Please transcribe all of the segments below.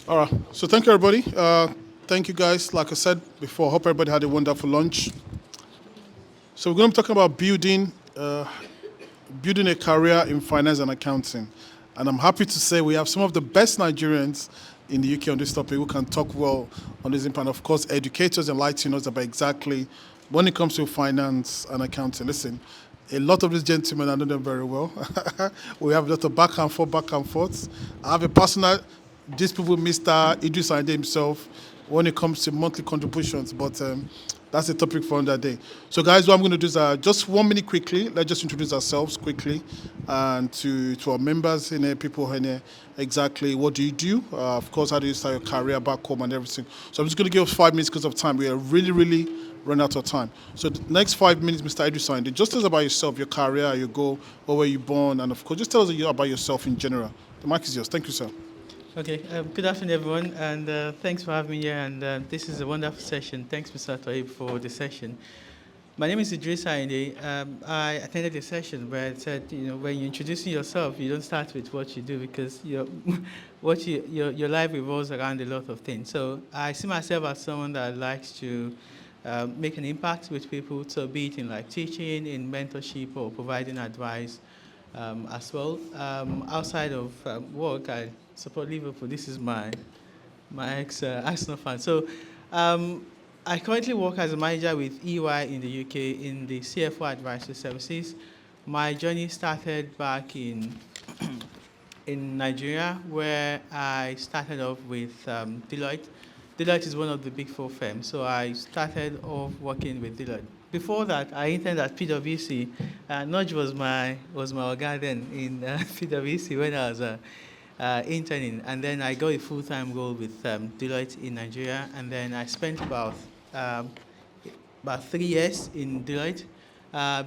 All right. So thank you, everybody. Thank you, guys. Like I said before, hope everybody had a wonderful lunch. So we're going to be talking about building a career in finance and accounting, and I'm happy to say we have some of the best Nigerians in the UK on this topic who can talk well on this impact. Of course, educators enlightening us about exactly when it comes to finance and accounting. Listen, a lot of these gentlemen, I know them very well. We have a lot of back and forth. I have a personal dispute with Mr. Idris Ande himself when it comes to monthly contributions, but that's a topic for another day. So, guys, what I'm going to do is just 1 minute quickly. Let's just introduce ourselves quickly and to our members in here, people in here, exactly what do you do? Of course, how do you start your career back home and everything. So, I'm just going to give us 5 minutes because of time. We are really, really run out of time. So the next 5 minutes, Mr. Idris Ande, just tell us about yourself, your career, your goal, where were you born, and of course, just tell us about yourself in general. The mic is yours. Thank you, sir. Okay, good afternoon, everyone, and thanks for having me here. And this is a wonderful session. Thanks, Mr. Toyyib, for the session. My name is Idris Ainde. I attended a session where it said, when you're introducing yourself, you don't start with what you do because your life revolves around a lot of things. So I see myself as someone that likes to make an impact with people, so be it in like teaching, in mentorship, or providing advice as well. Outside of work, I support Liverpool. This is my ex Arsenal fan. So I currently work as a manager with EY in the UK in the CFO advisory services. My journey started back in Nigeria, where I started off with Deloitte. Deloitte is one of the big four firms, so I started off working with Deloitte. Before that, I interned at PwC. Nudge was my oga then in PwC when I was interning, and then I got a full-time role with Deloitte in Nigeria, and then I spent um, about 3 years in Deloitte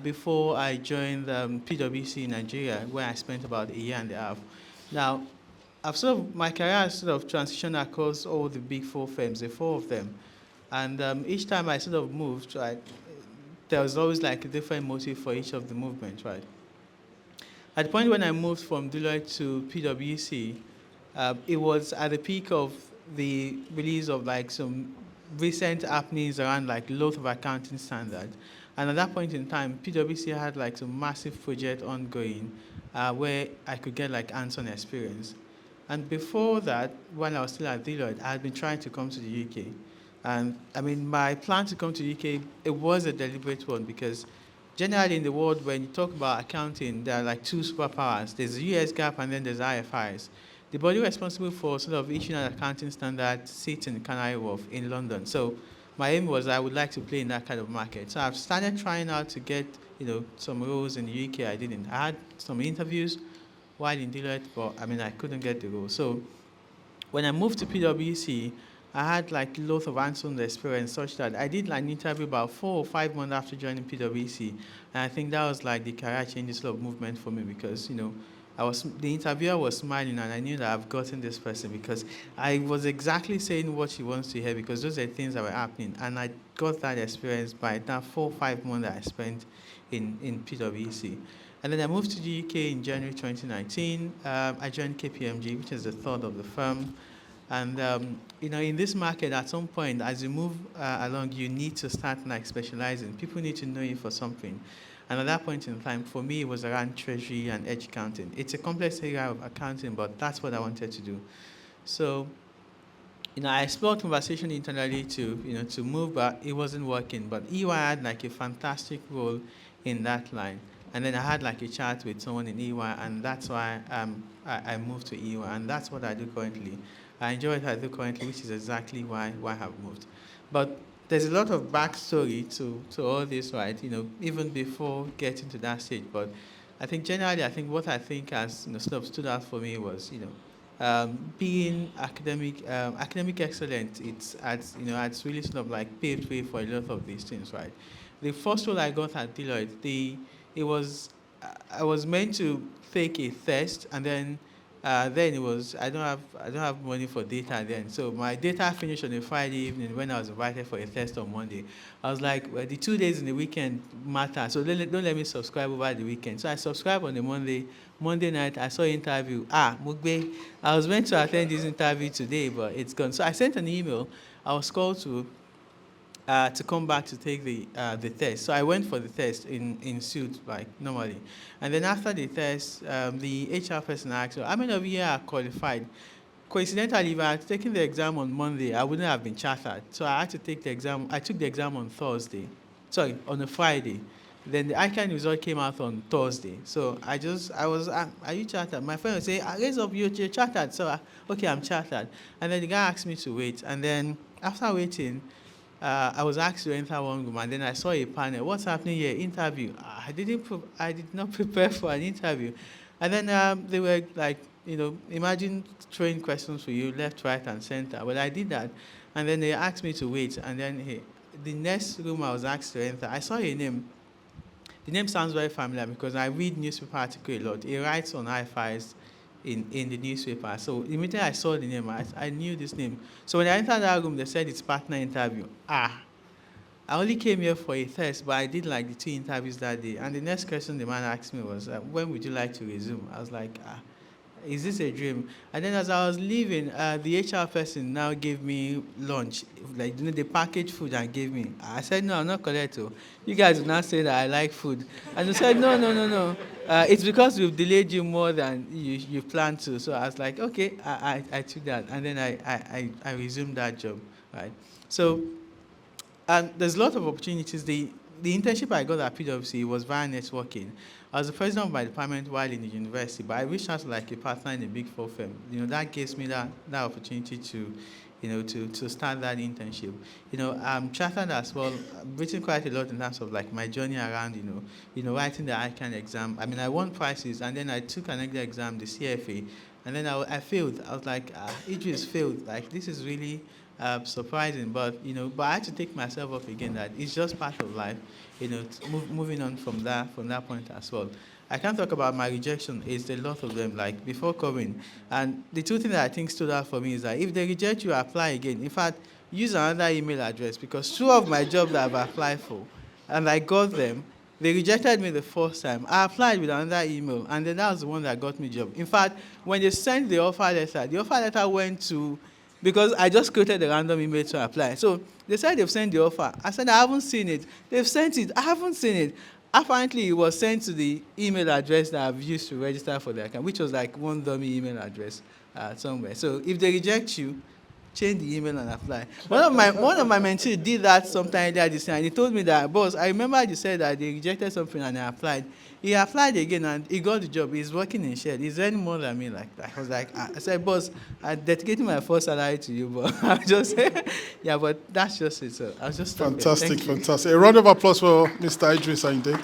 before I joined PwC in Nigeria, where I spent about a year and a half. Now, my career has sort of transitioned across all the big four firms, the four of them, and each time I sort of moved, right, there was always like a different motive for each of the movements, right? At the point when I moved from Deloitte to PwC, it was at the peak of the release of like some recent happenings around like lot of accounting standards. And at that point in time, PwC had like some massive project ongoing where I could get like hands-on experience. And before that, when I was still at Deloitte, I had been trying to come to the UK. And I mean, my plan to come to the UK, it was a deliberate one because generally in the world, when you talk about accounting, there are like two superpowers. There's the US GAAP and then there's IFRS. The body responsible for sort of issuing an accounting standard sits in Canary Wharf in London. So my aim was I would like to play in that kind of market. So I've started trying out to get, some roles in the UK. I didn't. I had some interviews while in Deloitte, but I mean, I couldn't get the role. So when I moved to PwC, I had like lots of hands-on experience such that I did like an interview about 4 or 5 months after joining PwC. And I think that was like the career change sort of movement for me because, the interviewer was smiling and I knew that I've gotten this person because I was exactly saying what she wants to hear because those are things that were happening. And I got that experience by that 4 or 5 months that I spent in PwC. And then I moved to the UK in January 2019. I joined KPMG, which is the third of the firm. And in this market, at some point, as you move along, you need to start like specializing. People need to know you for something. And at that point in time, for me, it was around treasury and edge accounting. It's a complex area of accounting, but that's what I wanted to do. So, I explored conversation internally to move, but it wasn't working. But EY had like a fantastic role in that line. And then I had like a chat with someone in EY, and that's why I moved to EY, and that's what I do currently. I enjoy what I do currently, which is exactly why I've moved. But there's a lot of backstory to all this, right? Even before getting to that stage. But I think generally, I think what I think has sort of stood out for me was being academic excellent. It's really sort of like paved way for a lot of these things, right? The first role I got at Deloitte, it was I was meant to take a test and then Then it was I don't have money for data then. So my data finished on a Friday evening when I was invited for a test on Monday. I was like, well, the 2 days in the weekend matter, so don't let me subscribe over the weekend. So I subscribed on the Monday. Monday night I saw interview. Mugbe, I was meant to attend this interview today, but it's gone. So I sent an email. I was called to come back to take the test. So I went for the test in suit, like normally. And then after the test, the HR person asked, "So how many of you are qualified?" Coincidentally, if I had taken the exam on Monday, I wouldn't have been chartered. So I had to take the exam. I took the exam on Thursday. Sorry, on a Friday. Then the ICANN result came out on Thursday. So I was, are you chartered? My friend would say, raise up, you're chartered. So, okay, I'm chartered. And then the guy asked me to wait. And then after waiting, I was asked to enter one room, and then I saw a panel. What's happening here? Interview. I did not prepare for an interview. And then they were like, imagine throwing questions for you left, right, and center. Well, I did that. And then they asked me to wait. And then the next room I was asked to enter, I saw a name. The name sounds very familiar because I read newspaper article a lot. He writes on hi-fis in the newspaper. So immediately I saw the name, I knew this name. So when I entered that room, they said it's partner interview. I only came here for a test, but I did like the 2 interviews that day. And the next question the man asked me was, when would you like to resume? I was like, is this a dream? And then as I was leaving, the HR person now gave me lunch, like the packaged food and gave me. I said, no, I'm not correct. You guys will not say that I like food. And they said, no. It's because we've delayed you more than you planned to. So I was like, okay, I took that. And then I resumed that job, right? So there's a lot of opportunities. The internship I got at PwC was via networking. I was the president of my department while in the university, but I reached out to like a partner in a big 4 firm. That gives me that opportunity to, to start that internship. I'm chartered as well. I've written quite a lot in terms of like my journey around, writing the ICANN exam. I mean, I won prizes, and then I took another exam, the CFA, and then I failed. I was like, Idris failed. Like, this is really surprising, but I had to take myself up again. That it's just part of life, moving on from that point as well. I can't talk about my rejection. It's a lot of them, like before coming. And the 2 things that I think stood out for me is that if they reject you, apply again. In fact, use another email address, because 2 of my jobs that I've applied for, and I got them, they rejected me the first time. I applied with another email, and then that was the one that got me the job. In fact, when they sent the offer letter went to, because I just created a random email to apply. So they said they've sent the offer. I said, I haven't seen it. They've sent it. I haven't seen it. Apparently, it was sent to the email address that I've used to register for the account, which was like one dummy email address somewhere. So if they reject you, change the email and apply. One of my mentees did that sometime earlier this year, and he told me that, boss, I remember you said that they rejected something and I applied. He applied again and he got the job. He's working in Shell. He's earning more than me like that. I was like, I said, boss, I'm dedicating my first salary to you, but I just yeah, but that's just it. So I was just fantastic. A round of applause for Mr. Idris Ainde.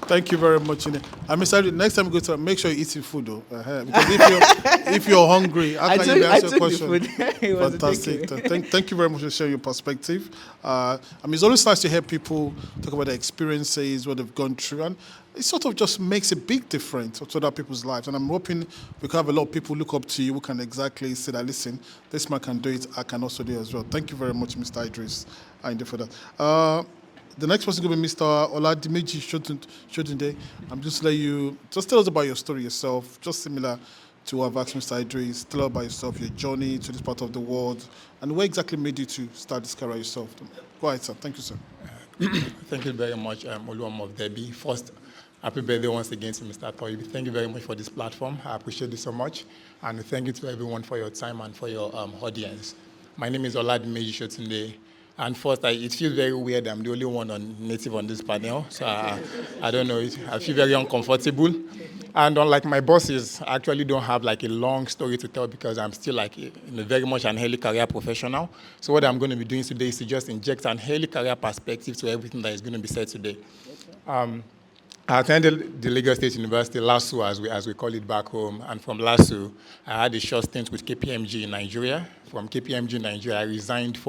Thank you very much. And Mr. Idris, next time you go to, make sure you eat your food though. Because if you're hungry, how can you answer a question? Fantastic. Thank you very much for sharing your perspective. It's always nice to hear people talk about their experiences, what they've gone through, and it sort of just makes a big difference to other people's lives. And I'm hoping we can have a lot of people look up to you who can exactly say that, listen, this man can do it, I can also do it as well. Thank you very much, Mr. Idris Ainde, for that. The next person is going to be Mr. Oladimeji Shotunde. I'm just let you, just tell us about your story yourself, just similar to what I've asked Mr. Idris. Tell us about yourself, your journey to this part of the world, and what exactly made you to start this career yourself. Go ahead, sir. Thank you, sir. Thank you very much, Oluwam of Debbie. First, happy birthday once again to Mr. Toyyib. Thank you very much for this platform. I appreciate it so much. And thank you to everyone for your time and for your audience. My name is Oladimeji Shotunde. And first, it feels very weird. I'm the only one native on this panel. So I don't know. I feel very uncomfortable. And unlike my bosses, I actually don't have like a long story to tell because I'm still like very much an early career professional. So what I'm going to be doing today is to just inject an early career perspective to everything that is going to be said today. I attended the Lagos State University, LASU, as we call it back home. And from LASU, I had a short stint with KPMG in Nigeria. From KPMG in Nigeria, I resigned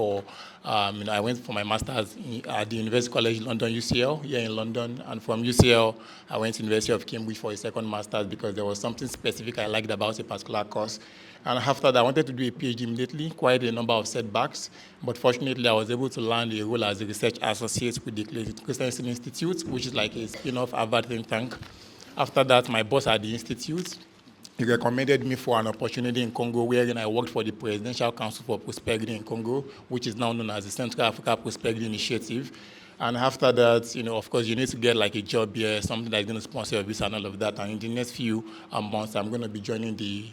I went for my master's at the University College London, UCL, here in London. And from UCL, I went to University of Cambridge for a second master's because there was something specific I liked about a particular course. And after that, I wanted to do a PhD immediately, quite a number of setbacks. But fortunately, I was able to land a role as a research associate with the Christian Institute, which is like a spin-off Harvard think tank. After that, my boss at the institute, he recommended me for an opportunity in Congo, wherein I worked for the Presidential Council for Prosperity in Congo, which is now known as the Central Africa Prosperity Initiative. And after that, of course, you need to get like a job here, something that's going to sponsor your visa and all of that. And in the next few months, I'm going to be joining the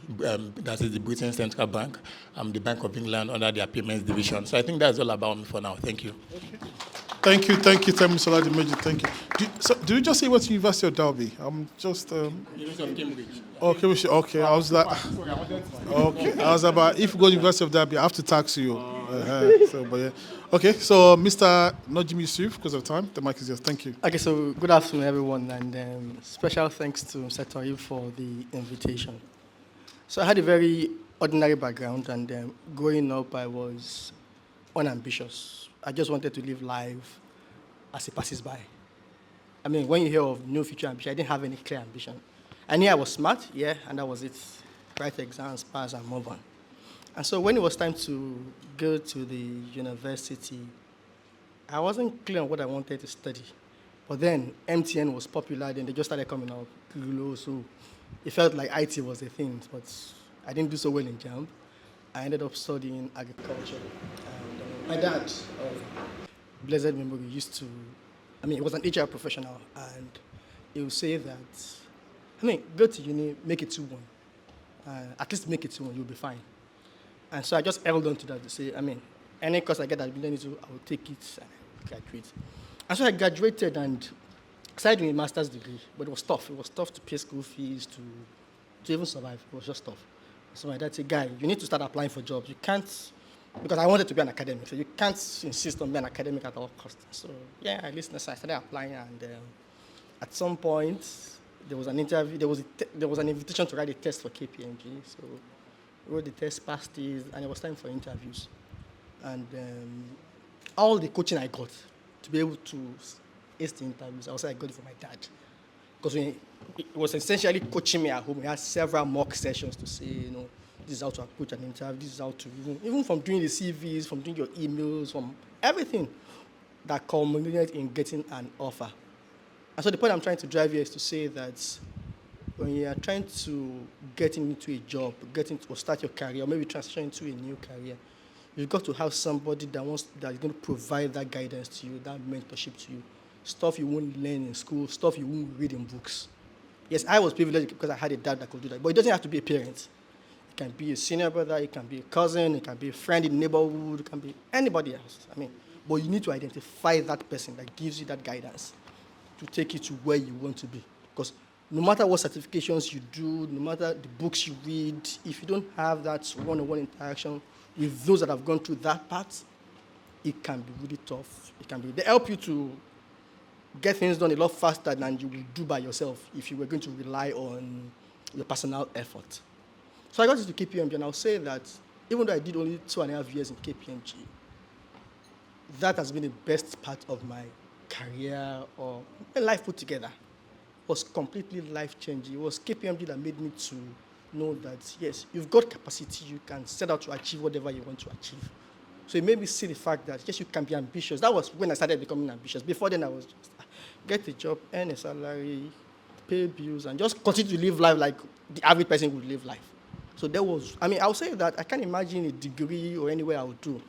Britain Central Bank, the Bank of England under their payments division. So I think that's all about me for now. Thank you. Thank you, Mr. Ladimeji. Thank you. Did you just say what University of Derby? I'm just. University of Cambridge. Okay. I was like, okay. I was about, if you go to University of Derby, I have to tax you. But yeah. Okay, so Mr. Najim Yusuf, because of time, the mic is yours. Thank you. Okay, so good afternoon, everyone, and special thanks to Mr. Toyyib for the invitation. So I had a very ordinary background, and growing up, I was unambitious. I just wanted to live life as it passes by. I mean, when you hear of no future ambition, I didn't have any clear ambition. I knew I was smart, yeah, and that was it. Write exams, pass, and move on. And so when it was time to go to the university, I wasn't clear on what I wanted to study. But then MTN was popular, then they just started coming up, so it felt like IT was a thing, but I didn't do so well in JAMB. I ended up studying agriculture. And my dad, blessed memory, he was an HR professional, and he would say that, go to uni, make it 2-1. At least make it 2-1, you'll be fine. And so I just held on to that to say, any course I get admitted into, I will take it and graduate. And so I graduated and started doing a master's degree, but it was tough. It was tough to pay school fees, to even survive. It was just tough. So my dad said, guy, you need to start applying for jobs. You can't, because I wanted to be an academic, so you can't insist on being an academic at all costs. So yeah, I listened, so I started applying, and at some point, there was an interview, there was an invitation to write a test for KPMG, so I wrote the test, passed it, and it was time for interviews. And all the coaching I got to be able to ace the interviews, I got it from my dad. Because it was essentially coaching me at home. We had several mock sessions to say, this is how to approach an interview, this is how to, even from doing the CVs, from doing your emails, from everything that culminated in getting an offer. And so the point I'm trying to drive here is to say that when you are trying to get into a job, or start your career, or maybe transition into a new career, you've got to have somebody that is going to provide that guidance to you, that mentorship to you. Stuff you won't learn in school, stuff you won't read in books. Yes, I was privileged because I had a dad that could do that, but it doesn't have to be a parent. It can be a senior brother, it can be a cousin, it can be a friend in the neighborhood, it can be anybody else. But you need to identify that person that gives you that guidance to take you to where you want to be. Because no matter what certifications you do, no matter the books you read, if you don't have that one-on-one interaction with those that have gone through that path, it can be really tough. They help you to get things done a lot faster than you will do by yourself if you were going to rely on your personal effort. So I got into KPMG, and I'll say that even though I did only 2.5 years in KPMG, that has been the best part of my career or my life put together. It was completely life-changing. It was KPMG that made me to know that, yes, you've got capacity, you can set out to achieve whatever you want to achieve. So it made me see the fact that, yes, you can be ambitious. That was when I started becoming ambitious. Before then, I was just get a job, earn a salary, pay bills, and just continue to live life like the average person would live life. So there was, I'll say that I can't imagine a degree or anywhere I would do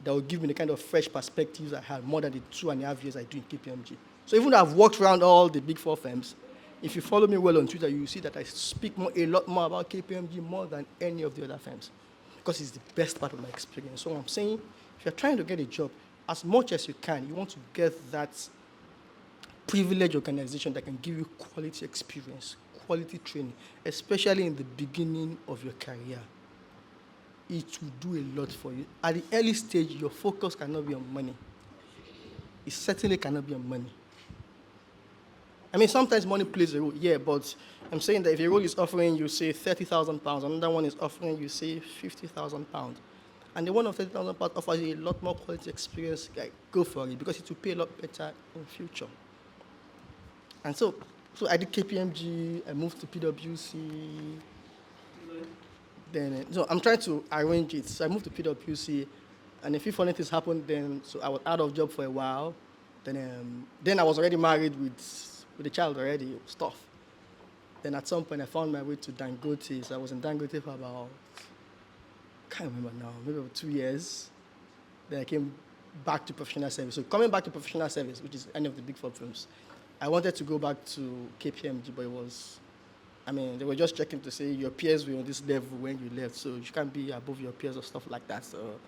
that would give me the kind of fresh perspectives I had more than the 2.5 years I do in KPMG. So even though I've worked around all the big 4 firms, if you follow me well on Twitter, you see that I speak a lot more about KPMG more than any of the other firms because it's the best part of my experience. So I'm saying, if you're trying to get a job, as much as you can, you want to get that privileged organization that can give you quality experience, quality training, especially in the beginning of your career. It will do a lot for you. At the early stage, your focus cannot be on money. It certainly cannot be on money. I mean, sometimes money plays a role, yeah, but I'm saying that if a role is offering you, say, £30,000, another one is offering you, say, £50,000, and the one of £30,000 offers you a lot more quality experience, like, go for it, because it will pay a lot better in future. And so I did KPMG, I moved to PwC, then, so I'm trying to arrange it. So I moved to PwC, and a few funny things happened then, so I was out of job for a while. Then I was already married with a child already, stuff. Then at some point I found my way to Dangote. So I was in Dangote for about, I can't remember now, maybe about 2 years. Then I came back to professional service. So coming back to professional service, which is any of the big four firms, I wanted to go back to KPMG, but they were just checking to say your peers were on this level when you left, so you can't be above your peers or stuff like that. So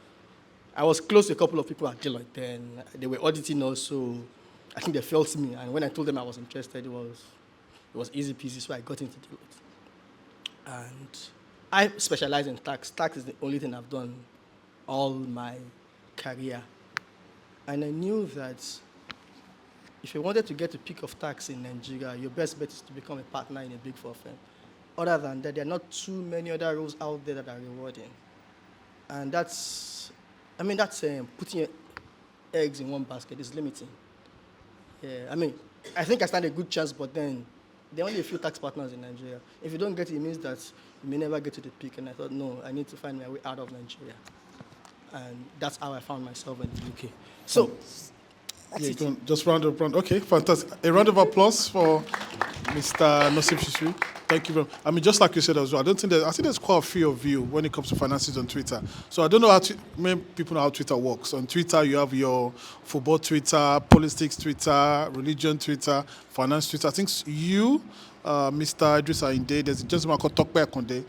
I was close to a couple of people at Deloitte then. They were auditing us, so I think they felt me. And when I told them I was interested, it was easy peasy, so I got into Deloitte. And I specialize in tax. Tax is the only thing I've done all my career. And I knew that if you wanted to get a pick of tax in Nigeria, your best bet is to become a partner in a big four firm. Other than that, there are not too many other roles out there that are rewarding. And that's putting your eggs in one basket is limiting. Yeah, I think I stand a good chance, but then there are only a few tax partners in Nigeria. If you don't get it, it means that you may never get to the peak. And I thought, no, I need to find my way out of Nigeria. And that's how I found myself in the UK. So, just round up. Okay, fantastic. A round of applause for Mr. Nassif Shishu. Thank you very much. Just like you said as well, I think there's quite a few of you when it comes to finances on Twitter. So I don't know many people know how Twitter works. On Twitter, you have your football Twitter, politics Twitter, religion Twitter, finance Twitter. I think you, Mr. Idris Ayinde, there's a gentleman called Tokpe Akonde.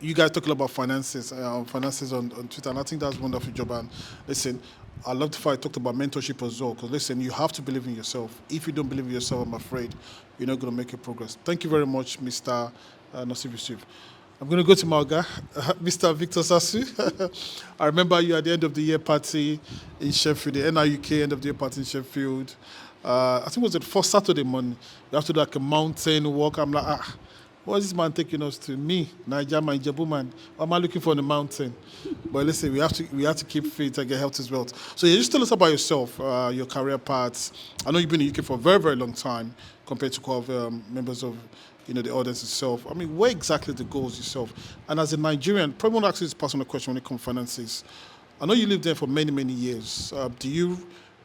You guys talk about finances on Twitter, and I think that's a wonderful job. And listen, I love the fact I talked about mentorship as well, because listen, you have to believe in yourself. If you don't believe in yourself, I'm afraid you're not going to make a progress. Thank you very much, Mr. Nassif Yusuf. I'm going to go to Malga, Mr. Victor Sasu. I remember you at the end of the year party in Sheffield, the NIUK end of the year party in Sheffield. I think it was the first Saturday morning. You have to do like a mountain walk. I'm like, what is this man taking us to? Me, Niger, my Ijebu man. What am I looking for on the mountain? But listen, we have to keep fit and get health as well. So just tell us about yourself, your career paths. I know you've been in the UK for a very, very long time compared to quite members of the audience itself. Where exactly the goals yourself? And as a Nigerian, probably want to ask you this personal question when it comes to finances. I know you lived there for many, many years. Do you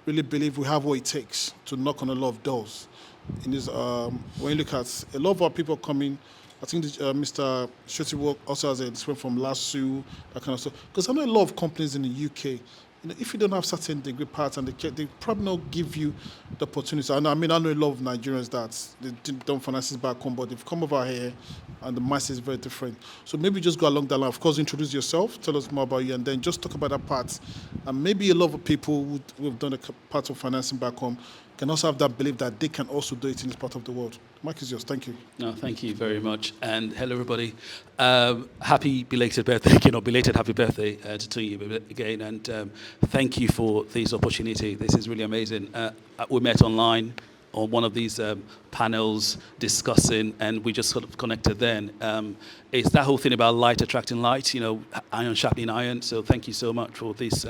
really believe we have what it takes to knock on a lot of doors? In this, when you look at a lot of our people coming, I think Mr. Shoti also has a experience from LASU, that kind of stuff. Because I know a lot of companies in the UK, if you don't have certain degree parts and they probably not give you the opportunity. I know a lot of Nigerians that they don't finances back home, but they've come over here and the mindset is very different. So maybe just go along that line. Of course, introduce yourself, tell us more about you, and then just talk about that part. And maybe a lot of people who have done a part of financing back home can also have that belief that they can also do it in this part of the world. Mike is yours. Thank you. No, thank you very much. And hello, everybody. Happy belated birthday, belated happy birthday to Toyyib again. And thank you for this opportunity. This is really amazing. We met online on one of these panels discussing, and we just sort of connected then. It's that whole thing about light attracting light, iron sharpening iron. So thank you so much for this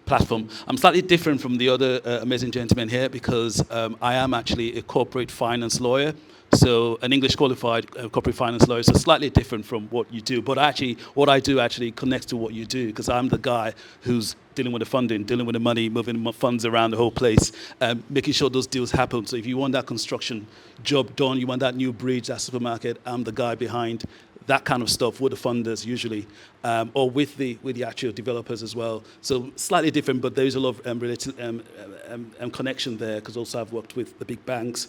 platform. I'm slightly different from the other amazing gentlemen here because I am actually a corporate finance lawyer. So an English qualified corporate finance lawyer, so slightly different from what you do. But actually, what I do actually connects to what you do because I'm the guy who's dealing with the funding, dealing with the money, moving funds around the whole place, making sure those deals happen. So if you want that construction job done, you want that new bridge, that supermarket, I'm the guy behind that kind of stuff with the funders usually, or with the actual developers as well. So slightly different, but there's a lot of related connection there because also I've worked with the big banks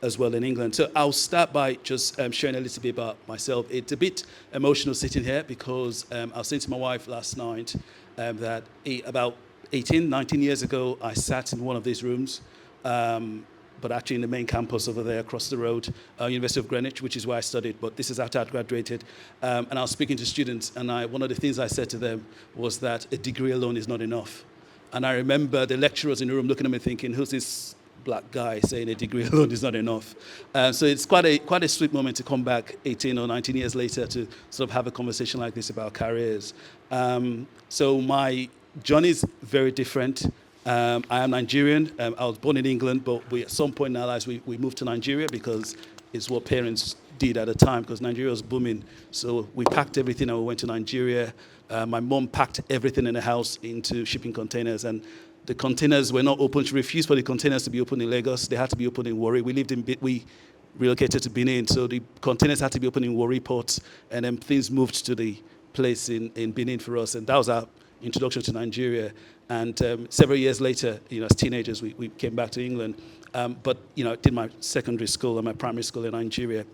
as well in England. So I'll start by just sharing a little bit about myself. It's a bit emotional sitting here because I was saying to my wife last night that about 18, 19 years ago, I sat in one of these rooms, but actually in the main campus over there across the road, University of Greenwich, which is where I studied, but this is after I'd graduated. And I was speaking to students, and one of the things I said to them was that a degree alone is not enough. And I remember the lecturers in the room looking at me thinking, who's this black guy saying a degree alone is not enough. So it's quite a sweet moment to come back 18 or 19 years later to sort of have a conversation like this about careers. So my journey is very different. I am Nigerian. I was born in England, but at some point in our lives, we moved to Nigeria because it's what parents did at the time, because Nigeria was booming. So we packed everything and we went to Nigeria. My mom packed everything in the house into shipping containers, and the containers were not open. She refused for the containers to be open in Lagos. They had to be open in Warri. We relocated to Benin, so the containers had to be open in Warri port, and then things moved to the place in Benin for us, and that was our introduction to Nigeria. And several years later, as teenagers, we came back to England. But I did my secondary school and my primary school in Nigeria.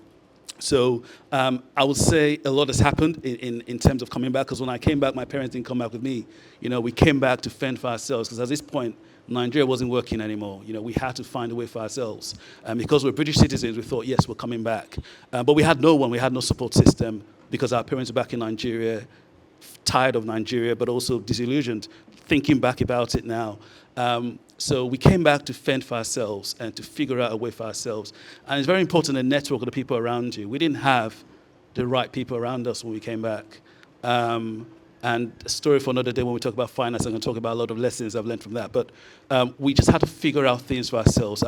So I would say a lot has happened in terms of coming back, because when I came back, my parents didn't come back with me. We came back to fend for ourselves, because at this point, Nigeria wasn't working anymore. We had to find a way for ourselves. Because we're British citizens, we thought, yes, we're coming back. But we had no one. We had no support system, because our parents were back in Nigeria, tired of Nigeria, but also disillusioned, thinking back about it now. So we came back to fend for ourselves and to figure out a way for ourselves. And it's very important, the network of the people around you. We didn't have the right people around us when we came back. And a story for another day when we talk about finance, I'm going to talk about a lot of lessons I've learned from that. But we just had to figure out things for ourselves.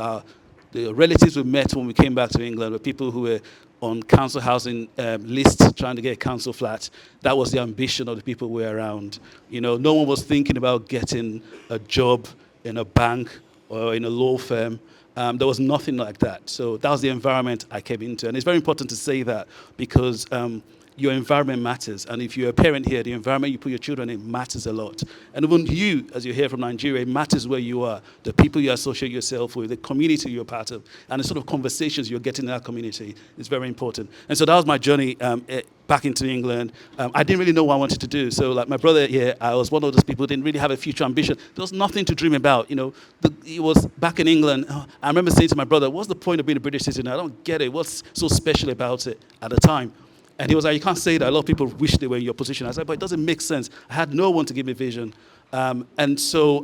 The relatives we met when we came back to England were people who were on council housing lists trying to get a council flat. That was the ambition of the people we were around. No one was thinking about getting a job in a bank or in a law firm. There was nothing like that. So that was the environment I came into. And it's very important to say that, because your environment matters. And if you're a parent here, the environment you put your children in matters a lot. And even you, as you're here from Nigeria, it matters where you are, the people you associate yourself with, the community you're part of, and the sort of conversations you're getting in that community is very important. And so that was my journey back into England. I didn't really know what I wanted to do. So like my brother here, I was one of those people who didn't really have a future ambition. There was nothing to dream about. It was back in England. I remember saying to my brother, what's the point of being a British citizen? I don't get it. What's so special about it at the time? And he was like, you can't say that. A lot of people wish they were in your position. I said, but it doesn't make sense. I had no one to give me vision. And so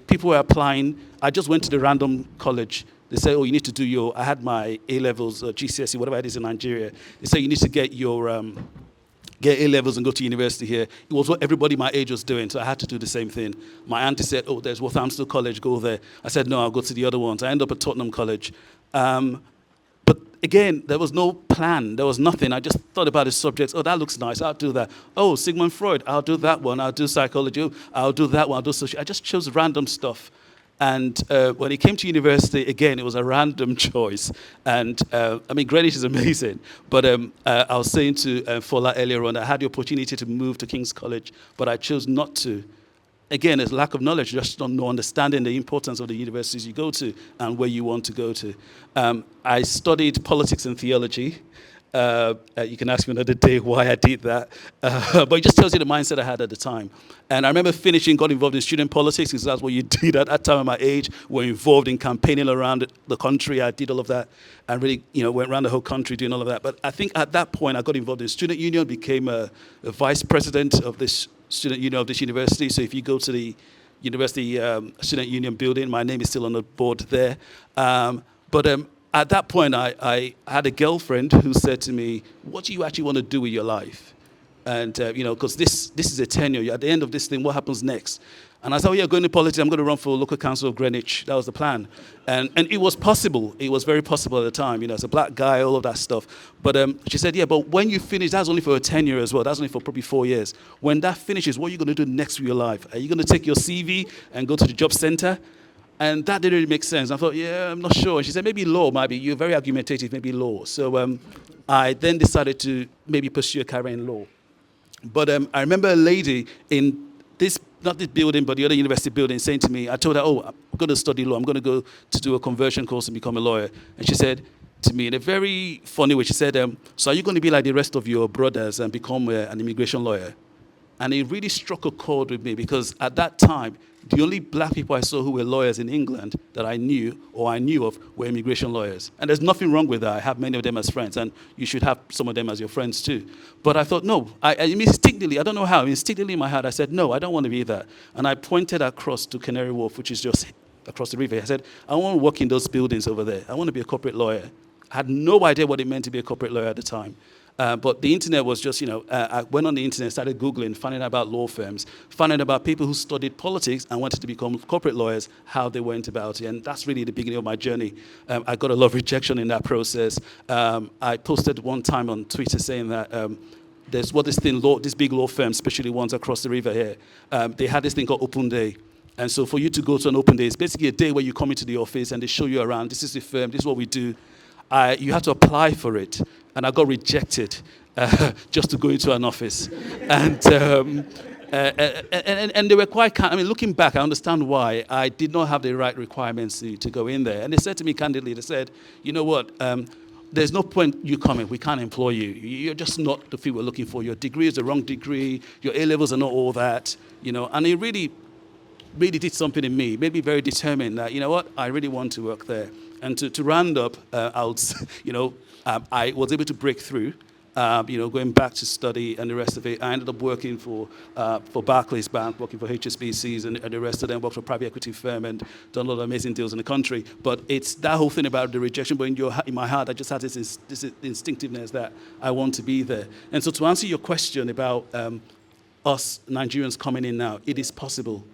people were applying. I just went to the random college. They said, you need to do I had my A-levels, GCSE, whatever it is in Nigeria. They said, you need to get your get A-levels and go to university here. It was what everybody my age was doing, so I had to do the same thing. My auntie said, there's Walthamstow College, go there. I said, no, I'll go to the other ones. I ended up at Tottenham College. But again, there was no plan. There was nothing. I just thought about the subjects. That looks nice. I'll do that. Sigmund Freud. I'll do that one. I'll do psychology. I'll do that one. I'll do social. I just chose random stuff. And when it came to university, again, it was a random choice. And Greenwich is amazing. But I was saying to Fola earlier on, I had the opportunity to move to King's College, but I chose not to. Again, it's lack of knowledge, just no understanding the importance of the universities you go to and where you want to go to. I studied politics and theology. You can ask me another day why I did that. But it just tells you the mindset I had at the time. And I remember got involved in student politics, because that's what you did at that time at my age. We're involved in campaigning around the country. I did all of that. And really, went around the whole country doing all of that. But I think at that point, I got involved in student union, became a vice president of this student union of this university. So if you go to the university student union building, my name is still on the board there. At that point, I had a girlfriend who said to me, what do you actually want to do with your life? And, because this is a tenure. At the end of this thing, what happens next? And I said, going to politics. I'm going to run for local council of Greenwich. That was the plan. And it was possible. It was very possible at the time, as a black guy, all of that stuff. But she said, but when you finish, that's only for a tenure as well. That's only for probably 4 years. When that finishes, what are you going to do next with your life? Are you going to take your CV and go to the job center? And that didn't really make sense. I thought, I'm not sure. And she said, maybe law might be. You're very argumentative, maybe law. So I then decided to maybe pursue a career in law. But I remember a lady in this, not this building, but the other university building, saying to me, I told her, I'm going to study law. I'm going to go to do a conversion course and become a lawyer. And she said to me in a very funny way, she said, so are you going to be like the rest of your brothers and become an immigration lawyer? And it really struck a chord with me, because at that time, the only black people I saw who were lawyers in England that I knew of were immigration lawyers. And there's nothing wrong with that. I have many of them as friends, and you should have some of them as your friends too. But I thought, no, I instinctively, I don't know how, instinctively in my heart, I said, no, I don't want to be that. And I pointed across to Canary Wharf, which is just across the river. I said, I want to work in those buildings over there. I want to be a corporate lawyer. I had no idea what it meant to be a corporate lawyer at the time. But the internet was just, I went on the internet, started Googling, finding out about law firms, finding out about people who studied politics and wanted to become corporate lawyers, how they went about it. And that's really the beginning of my journey. I got a lot of rejection in that process. I posted one time on Twitter saying that there's this big law firm, especially ones across the river here, they had this thing called Open Day. And so for you to go to an open day, it's basically a day where you come into the office and they show you around. This is the firm, this is what we do. You have to apply for it. And I got rejected just to go into an office. And they were quite kind. I mean, looking back, I understand why. I did not have the right requirements to go in there. And they said to me candidly, they said, you know what, there's no point you coming. We can't employ you. You're just not the field we're looking for. Your degree is the wrong degree. Your A-levels are not all that. And it really did something in me. Made me very determined that, you know what, I really want to work there. And to round up, I was able to break through, going back to study and the rest of it. I ended up working for Barclays Bank, working for HSBCs and the rest of them, worked for a private equity firm and done a lot of amazing deals in the country. But it's that whole thing about the rejection, but in my heart, I just had this instinctiveness that I want to be there. And so to answer your question about us Nigerians coming in now, it is possible.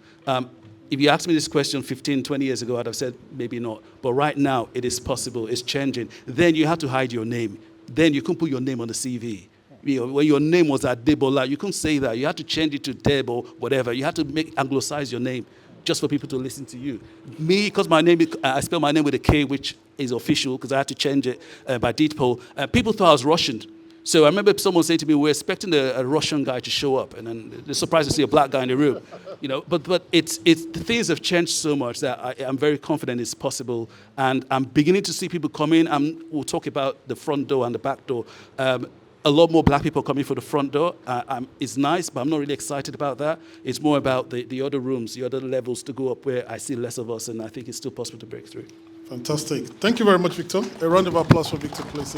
If you asked me this question 15, 20 years ago, I'd have said maybe not. But right now, it is possible. It's changing. Then you have to hide your name. Then you couldn't put your name on the CV. When your name was Adebola, you couldn't say that. You had to change it to Deb or whatever. You had to anglicize your name just for people to listen to you. Me, because I spell my name with a K, which is official, because I had to change it by deed poll. People thought I was Russian. So I remember someone saying to me, we're expecting a Russian guy to show up, and then they're surprised to see a black guy in the room. But it's the things have changed so much that I'm very confident it's possible. And I'm beginning to see people come in, and we'll talk about the front door and the back door. A lot more black people coming for the front door. It's nice, but I'm not really excited about that. It's more about the other rooms, the other levels to go up where I see less of us, and I think it's still possible to break through. Fantastic. Thank you very much, Victor. A round of applause for Victor, please.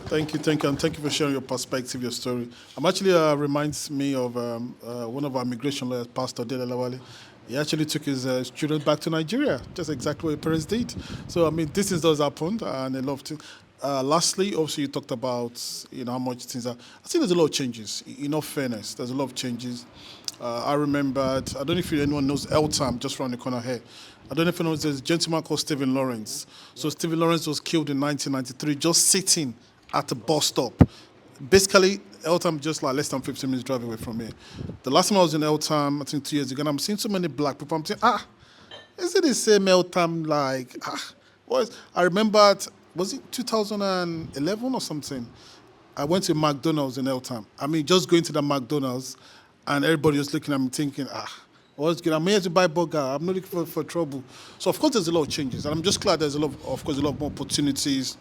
Thank you, and thank you for sharing your perspective, your story. Actually reminds me of one of our immigration lawyers, Pastor Adelodun. He actually took his students back to Nigeria, just exactly what his parents did. So, these things does happen, and I love to. Lastly, also you talked about how much things are. I think there's a lot of changes. In all fairness, there's a lot of changes. I remembered. I don't know if anyone knows Eltham, just around the corner here. I don't know if anyone knows. There's a gentleman called Stephen Lawrence. So Stephen Lawrence was killed in 1993, just sitting at a bus stop. Basically, Eltham just like less than 15 minutes drive away from here. The last time I was in Eltham, I think 2 years ago, and I'm seeing so many black people. I'm saying, is it the same Eltham? I remembered. Was it 2011 or something? I went to McDonald's in Eltham. Just going to the McDonald's, and everybody was looking at me thinking, what's good? I'm here to buy burger. I'm not looking for trouble. So, of course, there's a lot of changes. And I'm just glad there's a lot more opportunities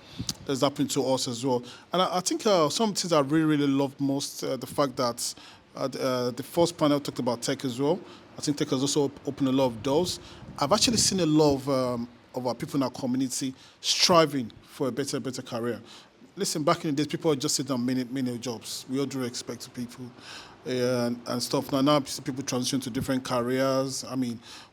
that's happening to us as well. And I think some things I really, really loved most, the fact that the first panel talked about tech as well. I think tech has also opened a lot of doors. I've actually seen a lot of our people in our community striving for a better career. Listen, back in the days, people were just sitting on menial jobs. We all due respect to people and stuff. Now people transition to different careers.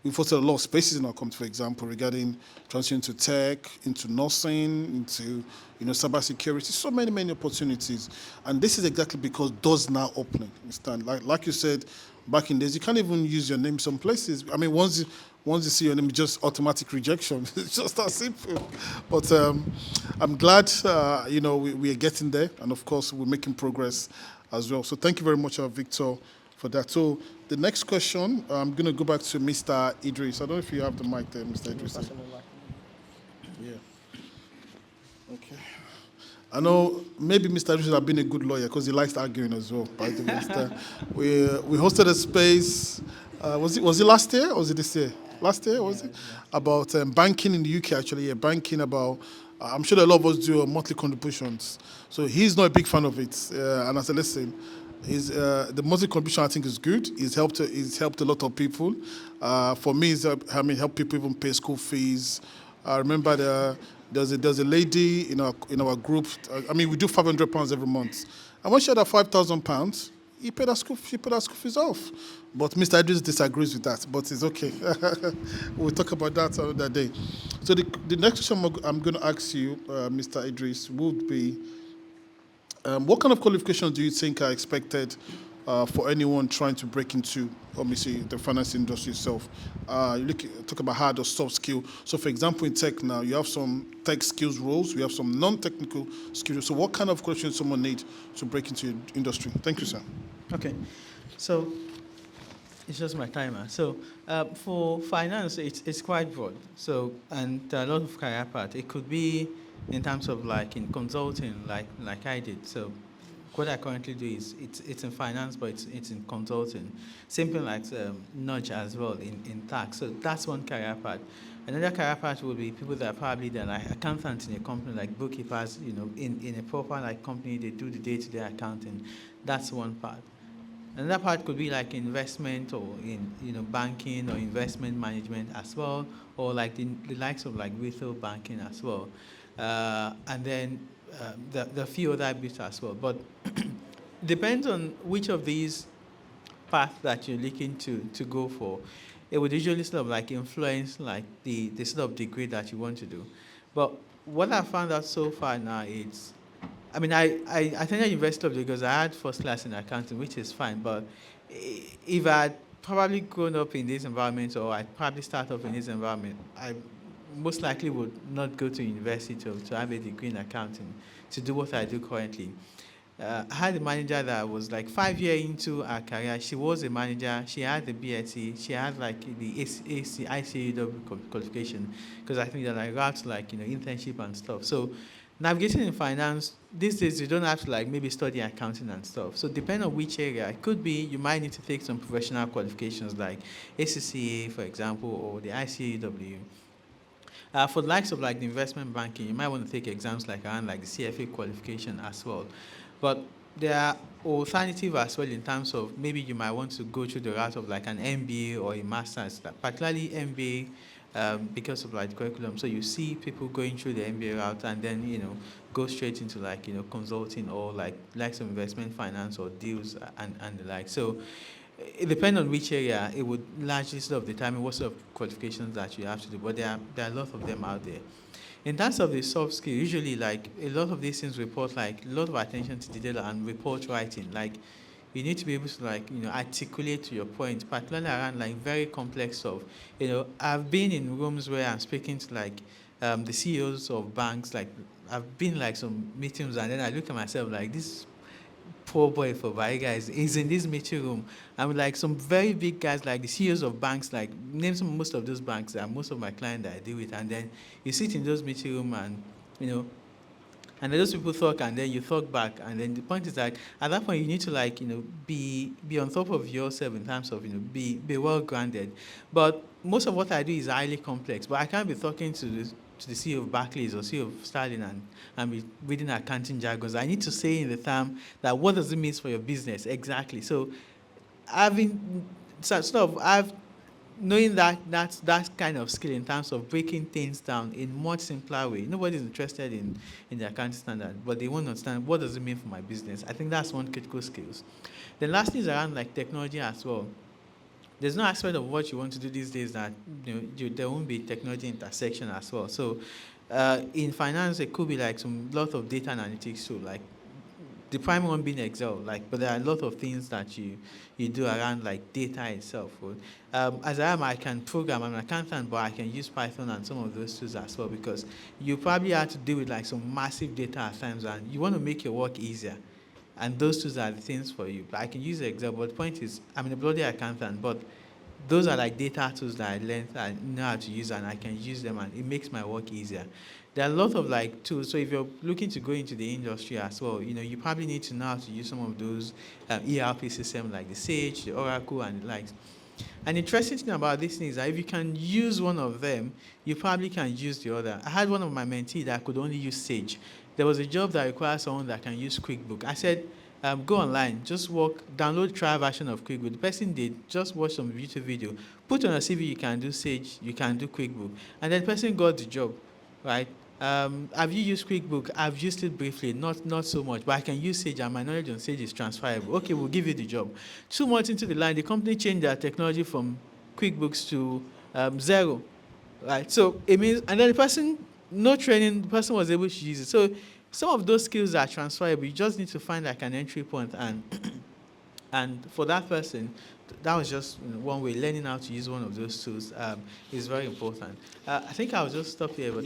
We've hosted a lot of spaces in our community, for example, regarding transition to tech, into nursing, into cybersecurity. So many opportunities. And this is exactly because doors now opening. Understand? Like you said, back in the days, you can't even use your name some places. Once you see your name, just automatic rejection. It's just that simple. But I'm glad, we are getting there. And, of course, we're making progress as well. So thank you very much, Victor, for that. So the next question, I'm going to go back to Mr. Idris. I don't know if you have the mic there, Mr. Idris. Yeah. Okay. I know maybe Mr. Idris has been a good lawyer because he likes arguing as well. By the way, we hosted a space. Was it last year or was it this year? Last year, was it? About banking in the UK, actually. Yeah, banking about, I'm sure a lot of us do monthly contributions. So he's not a big fan of it. And I said, listen, the monthly contribution, I think, is good. It's helped a lot of people. For me, helped people even pay school fees. I remember there's a lady in our group. We do £500 every month. And when she had that £5,000, He paid our school fees off. But Mr. Idris disagrees with that, but it's okay. We'll talk about that another day. So the next question I'm going to ask you, Mr. Idris, would be, what kind of qualifications do you think are expected for anyone trying to break into, obviously, the finance industry itself? Talk about hard or soft skill. So, for example, in tech now, you have some tech skills roles, we have some non-technical skills. So, what kind of qualifications someone need to break into your industry? Thank you, sir. Okay, so it's just my timer. So for finance, it's quite broad. So and there are a lot of career paths. It could be in terms of like in consulting, like I did. So what I currently do is it's in finance, but it's in consulting. Same thing like nudge as well in tax. So that's one career path. Another career path would be people that are probably they're like accountants in a company, like bookkeepers. In a proper like company, they do the day-to-day accounting. That's one part. Another part could be like investment or in banking or investment management as well, or like the likes of like retail banking as well, and then the few other bits as well. But depends on which of these paths that you're looking to go for. It would usually sort of like influence like the sort of degree that you want to do. But what I found out so far now is I mean, I attended University of Lagos. I had first class in accounting, which is fine. But if I had probably grown up in this environment, or I'd probably start off in this environment, I most likely would not go to university to have a degree in accounting to do what I do currently. I had a manager that was like 5 years into her career. She was a manager. She had the BSc. She had like the ICAW qualification, because I think that I got like internship and stuff. So navigating in finance, these days you don't have to like maybe study accounting and stuff. So depending on which area, it could be you might need to take some professional qualifications like ACCA, for example, or the ICAW. For the likes of like the investment banking, you might want to take exams like around like the CFA qualification as well. But there are alternative as well in terms of maybe you might want to go through the route of like an MBA or a master's, particularly MBA because of like the curriculum. So you see people going through the MBA route and then go straight into like consulting or like some investment finance or deals and the like. So it depends on which area. It would largely sort of determine what sort of qualifications that you have to do. But there are a lot of them out there. In terms of the soft skill, usually like a lot of these things report like a lot of attention to detail and report writing. Like you need to be able to like articulate to your point, particularly around like very complex stuff. I've been in rooms where I'm speaking to like the CEOs of banks. Like I've been like some meetings, and then I look at myself like this poor boy for Baiga is in this meeting room. I'm like some very big guys, like the CEOs of banks, like name some most of those banks and most of my clients that I deal with. And then you sit in those meeting room and and then those people talk, and then you talk back, and then the point is like at that point you need to like be on top of yourself in terms of be well grounded. But most of what I do is highly complex, but I can't be talking to the CEO of Barclays or CEO of Sterling and be reading accounting jargons. I need to say in the term that what does it mean for your business exactly. So knowing that kind of skill in terms of breaking things down in much simpler way. Nobody's interested in the accounting standard, but they want to understand what does it mean for my business. I think that's one critical skills. The last thing is around like technology as well. There's no aspect of what you want to do these days that there won't be technology intersection as well. So in finance, it could be like some lot of data analytics too, like the prime one being Excel, but there are a lot of things that you do around like data itself. As I can program, I'm an accountant, but I can use Python and some of those tools as well, because you probably have to deal with like some massive data at times, and you want to make your work easier. And those tools are the things for you. But I can use Excel, but the point is, I'm a bloody accountant, but those are like data tools that I learned and I know how to use, and I can use them, and it makes my work easier. There are a lot of like tools. So if you're looking to go into the industry as well, you probably need to know how to use some of those ERP systems like the Sage, the Oracle, and the likes. An interesting thing about this thing is that if you can use one of them, you probably can use the other. I had one of my mentees that could only use Sage. There was a job that requires someone that can use QuickBook. I said, go online, just download trial version of QuickBook. The person did, just watch some YouTube video. Put on a CV, you can do Sage, you can do QuickBook. And then the person got the job, right? Have you used QuickBook? I've used it briefly, not so much, but I can use Sage, and my knowledge on Sage is transferable. Okay, we'll give you the job. 2 months into the line, the company changed their technology from QuickBooks to Zero, right? So it means, and then the person, no training, the person was able to use it. So some of those skills are transferable. You just need to find like an entry point, and and for that person, that was just one way. Learning how to use one of those tools is very important. I think I'll just stop here. But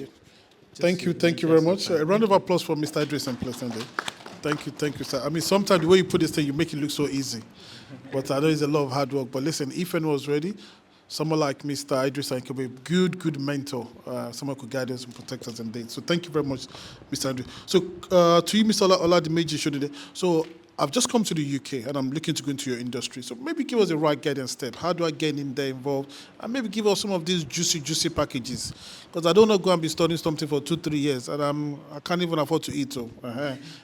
Thank you very much. A round of applause for Mr. Idris and Pleasant Day. Thank you, sir. I mean, sometimes the way you put this thing, you make it look so easy. But I know it's a lot of hard work. But listen, if anyone's ready, someone like Mr. Idris can be a good mentor. Someone could guide us and protect us and date. So thank you very much, Mr. Idris. So to you, Mr. Oladimeji Shodide. So I've just come to the UK and I'm looking to go into your industry. So maybe give us a right guidance step. How do I get in there involved? And maybe give us some of these juicy packages. Because I don't want to go and be studying something for 2-3 years and I can't even afford to eat. So,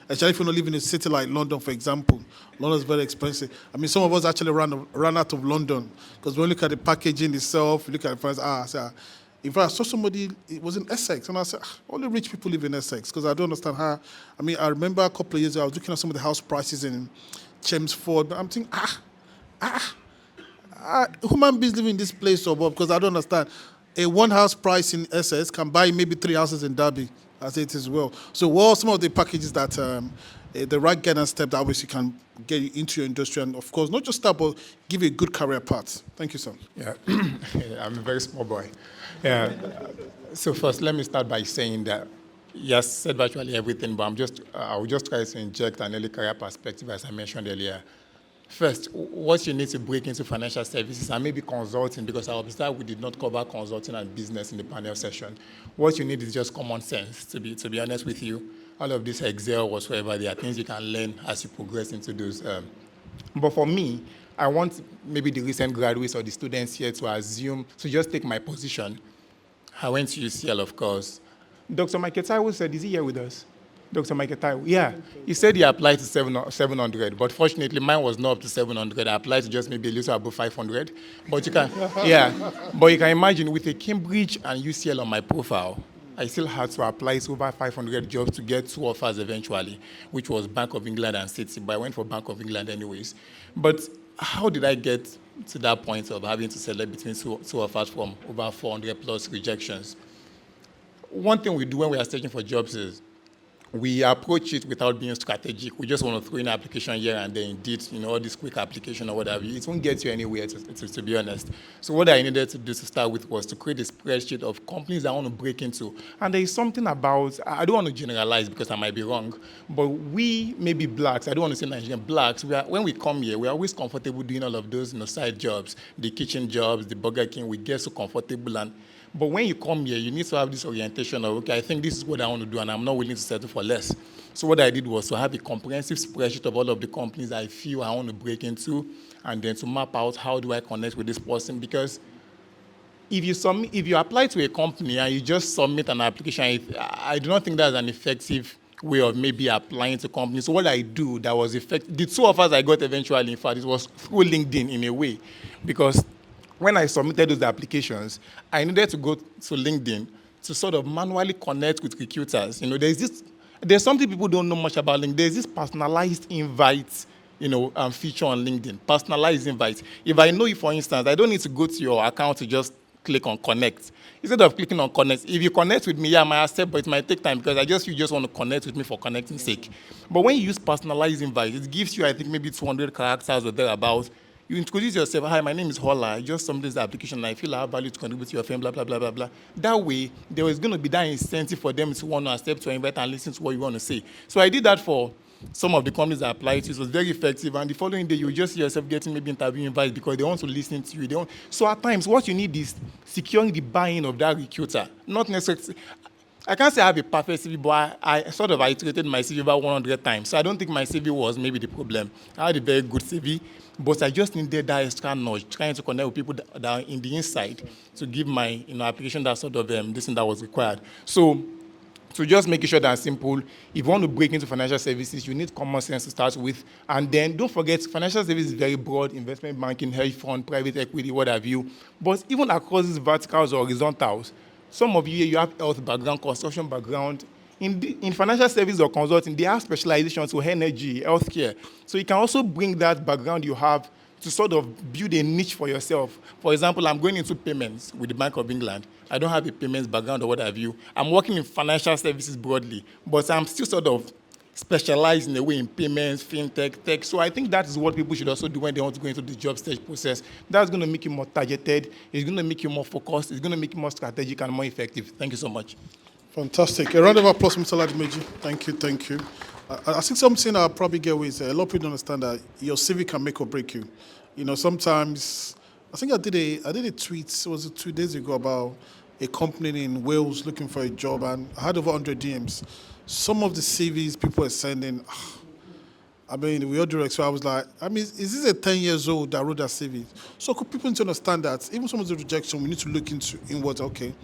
Especially if you don't live in a city like London, for example. London's very expensive. I mean, some of us actually ran out of London because when we look at the packaging itself, we look at the price, in fact, I saw somebody, it was in Essex, and I said, only rich people live in Essex, because I don't understand how. I mean, I remember a couple of years ago, I was looking at some of the house prices in Chelmsford, but I'm thinking, human beings live in this place, or what? Because I don't understand. A one house price in Essex can buy maybe 3 houses in Derby, as it is well. So what are some of the packages that the right guidance step that obviously can get you into your industry, and of course, not just that, but give you a good career path? Thank you, sir. Yeah, I'm a very small boy. Yeah. So first, let me start by saying that, yes, said virtually everything, but I will just try to inject an early career perspective, as I mentioned earlier. First, what you need to break into financial services and maybe consulting, because I observed we did not cover consulting and business in the panel session. What you need is just common sense, to be honest with you. All of this Excel, whatsoever, there are things you can learn as you progress into those. But for me, I want maybe the recent graduates or the students here to assume, to just take my position. I went to UCL, of course. Dr. Maketaiwo said, is he here with us? Dr. Maketaiwo, yeah. He said he applied to 700, but fortunately mine was not up to 700. I applied to just maybe a little above 500. But you can, but you can imagine with a Cambridge and UCL on my profile, I still had to apply to over 500 jobs to get 2 offers eventually, which was Bank of England and Citi, but I went for Bank of England anyways. But how did I get to that point of having to select between two offers from over 400 plus rejections? One thing we do when we are searching for jobs is we approach it without being strategic. We just want to throw in an application here and then indeed, all this quick application or whatever. It won't get you anywhere, to be honest. So what I needed to do to start with was to create a spreadsheet of companies I want to break into. And there is something about, I don't want to generalize because I might be wrong, but we, maybe blacks, I don't want to say Nigerian, blacks, when we come here, we're always comfortable doing all of those side jobs, the kitchen jobs, the Burger King, we get so comfortable. But when you come here, you need to have this orientation of, okay, I think this is what I want to do, and I'm not willing to settle for less. So what I did was to have a comprehensive spreadsheet of all of the companies I feel I want to break into, and then to map out how do I connect with this person. Because if you apply to a company and you just submit an application, I do not think that's an effective way of maybe applying to companies. So what I do that was effective, the 2 offers I got eventually, in fact, it was through LinkedIn in a way, because when I submitted those applications, I needed to go to LinkedIn to sort of manually connect with recruiters. There's something people don't know much about LinkedIn. There's this personalized invite, feature on LinkedIn, personalized invite. If I know you, for instance, I don't need to go to your account to just click on connect. Instead of clicking on connect, if you connect with me, I might accept, but it might take time because you just want to connect with me for connecting sake. But when you use personalized invite, it gives you, I think, maybe 200 characters or thereabouts. You introduce yourself, hi, my name is Hola, I just submitted the application and I feel I have value to contribute to your firm, blah, blah, blah, blah, blah. That way, there was going to be that incentive for them to want to accept your invite and listen to what you want to say. So I did that for some of the companies I applied to. It was very effective, and the following day, you just see yourself getting maybe interview invites because they want to listen to you. So at times, what you need is securing the buy-in of that recruiter, not necessarily. I can't say I have a perfect CV, but I sort of iterated my CV about 100 times. So I don't think my CV was maybe the problem. I had a very good CV, but I just needed that extra nudge, trying to connect with people that are in the inside to give my application that sort of this thing that was required. So just making sure that's simple. If you want to break into financial services, you need common sense to start with. And then don't forget, financial services is very broad, investment banking, hedge fund, private equity, what have you. But even across these verticals or horizontals, Some of you have health background, construction background. In financial services or consulting, they have specializations for energy, healthcare. So you can also bring that background you have to sort of build a niche for yourself. For example, I'm going into payments with the Bank of England. I don't have a payments background or what have you. I'm working in financial services broadly, but I'm still sort of specialized in a way in payments, fintech, tech. So I think that is what people should also do when they want to go into the job stage process. That's going to make you more targeted. It's going to make you more focused. It's going to make you more strategic and more effective. Thank you so much. Fantastic. A round of applause, Mr. Ladimeji. Thank you, thank you. I think something I'll probably get with is a lot of people don't understand that your CV can make or break you. You know, sometimes, I think I did a tweet, it was 2 days ago, about a company in Wales looking for a job, and I had over 100 DMs. Some of the CVs people are sending, I mean, with all due respect, so I was like, I mean, is this a 10 years old that wrote that CV? So people need to understand that even some of the rejection, we need to look into inwards, okay,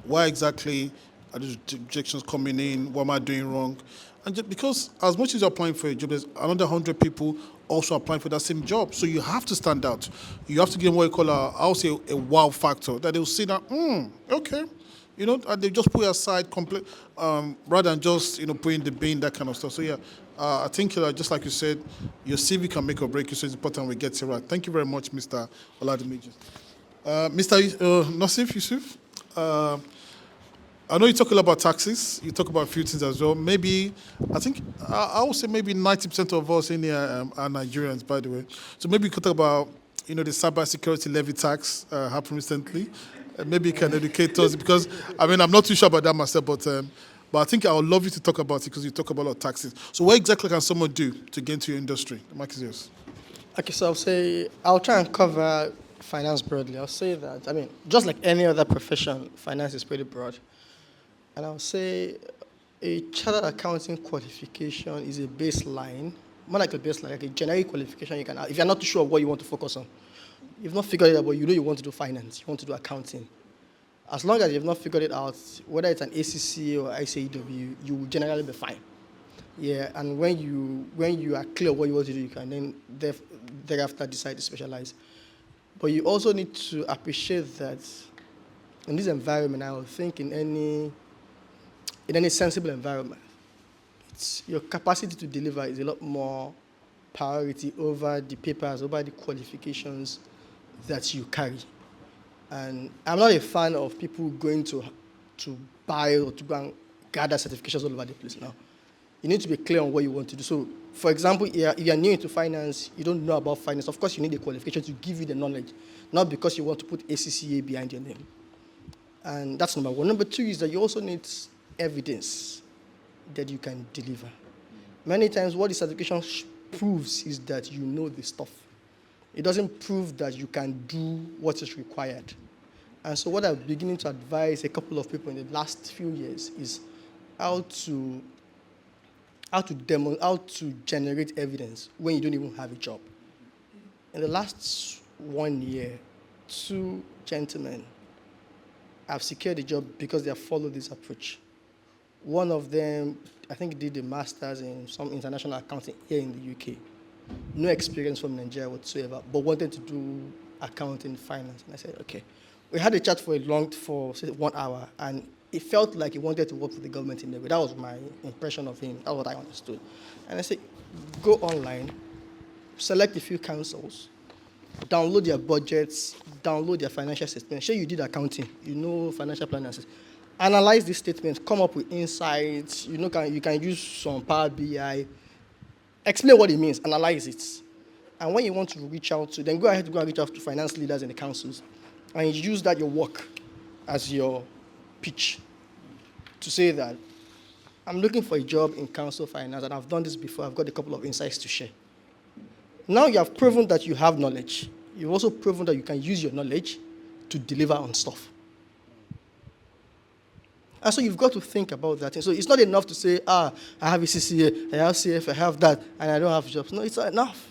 why exactly are these rejections coming in? What am I doing wrong? And just because as much as you're applying for a job, there's another 100 people also applying for that same job. So you have to stand out. You have to give them what you call I'll say a wow factor, that they'll see that, okay. You know, and they just put it aside rather than just, put in the bin, that kind of stuff. So yeah, I think just like you said, your CV can make or break you, so it's important we get it right. Thank you very much, Mr. Oladimeji. Mr. Nassif Yusuf, I know you talk a lot about taxes. You talk about a few things as well. Maybe, I would say maybe 90% of us in here are Nigerians, by the way. So maybe you could talk about, the cybersecurity levy tax happened recently. Maybe you can educate us, because, I mean, I'm not too sure about that myself, but I think I would love you to talk about it, because you talk about a lot of taxes. So what exactly can someone do to get into your industry? The mic is yours. Okay, so I'll try and cover finance broadly. I'll say that, I mean, just like any other profession, finance is pretty broad. And I'll say a chartered accounting qualification is a baseline, more like a baseline, like a generic qualification you can have. If you're not too sure what you want to focus on, you've not figured it out, but you want to do finance, you want to do accounting. As long as you've not figured it out, whether it's an ACCA or ICAEW, you will generally be fine. Yeah, and when you are clear what you want to do, you can then thereafter decide to specialize. But you also need to appreciate that in this environment, I would think in any sensible environment, your capacity to deliver is a lot more priority over the papers, over the qualifications that you carry. And I'm not a fan of people going to buy or to go and gather certifications all over the place now. You need to be clear on what you want to do. So, for example, if you're new into finance, you don't know about finance, of course you need a qualification to give you the knowledge, not because you want to put ACCA behind your name. And that's number one. Number two is that you also need evidence that you can deliver. Many times what the certification proves is that you know the stuff. It doesn't prove that you can do what is required. And so what I'm beginning to advise a couple of people in the last few years is how to generate evidence when you don't even have a job. In the last 1 year, 2 gentlemen have secured a job because they have followed this approach. One of them, I think, did a master's in some international accounting here in the UK. No experience from Nigeria whatsoever, but wanted to do accounting, finance. And I said, okay. We had a chat for 1 hour, and it felt like he wanted to work for the government in the way. That was my impression of him. That's what I understood. And I said, go online, select a few councils, download their budgets, download their financial statements. Sure, you did accounting, you know financial planning. Analyze these statements, come up with insights. You can use some Power BI. Explain what it means, analyze it. And when you want to reach out to, then go ahead and reach out to finance leaders in the councils, and use that your work as your pitch to say that I'm looking for a job in council finance, and I've done this before. I've got a couple of insights to share. Now you have proven that you have knowledge. You've also proven that you can use your knowledge to deliver on stuff. And so you've got to think about that. And so it's not enough to say, I have a CCA, I have CF, I have that, and I don't have jobs. No, it's not enough.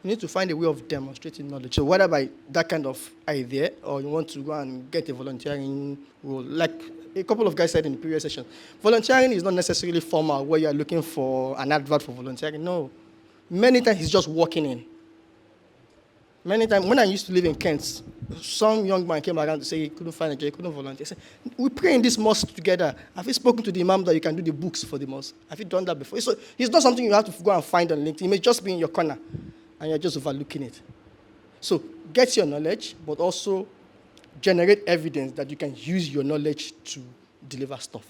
You need to find a way of demonstrating knowledge. So whether by that kind of idea, or you want to go and get a volunteering role, like a couple of guys said in the previous session, volunteering is not necessarily formal where you're looking for an advert for volunteering. No. Many times it's just walking in. Many times, when I used to live in Kent, some young man came around to say he couldn't find a job, he couldn't volunteer. He said, we pray in this mosque together. Have you spoken to the imam that you can do the books for the mosque? Have you done that before? So it's not something you have to go and find on LinkedIn. It may just be in your corner, and you're just overlooking it. So get your knowledge, but also generate evidence that you can use your knowledge to deliver stuff.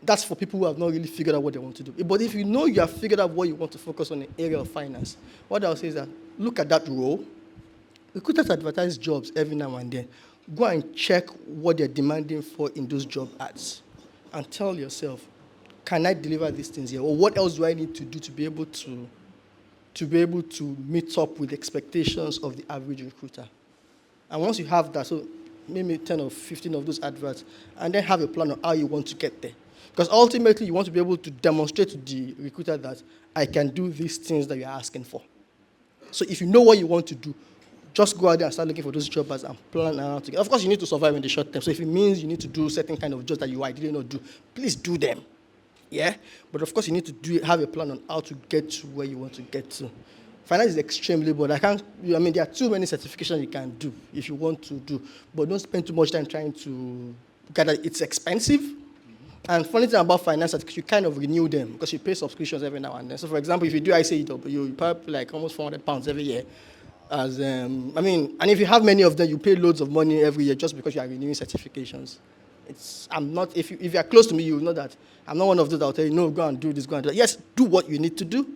That's for people who have not really figured out what they want to do. But if you know you have figured out what you want to focus on in the area of finance, what I'll say is that look at that role. Recruiters advertise jobs every now and then. Go and check what they're demanding for in those job ads and tell yourself, can I deliver these things here? Or what else do I need to do to be able to meet up with the expectations of the average recruiter? And once you have that, so maybe 10 or 15 of those adverts, and then have a plan on how you want to get there. Because ultimately, you want to be able to demonstrate to the recruiter that I can do these things that you're asking for. So if you know what you want to do, just go out there and start looking for those jobbers and plan around to get. Of course, you need to survive in the short term. So if it means you need to do certain kind of jobs that you ideally not do, please do them. Yeah? But of course, you need to have a plan on how to get to where you want to get to. Finance is extremely broad. There are too many certifications you can do if you want to do, but don't spend too much time trying to gather. It's expensive. And funny thing about finance is you kind of renew them because you pay subscriptions every now and then. So, for example, if you do ICEW, you pay like almost £400 every year. And if you have many of them, you pay loads of money every year just because you are renewing certifications. If you are close to me, you will know that I'm not one of those that will tell you, no, go and do this, go and do that. Yes, do what you need to do,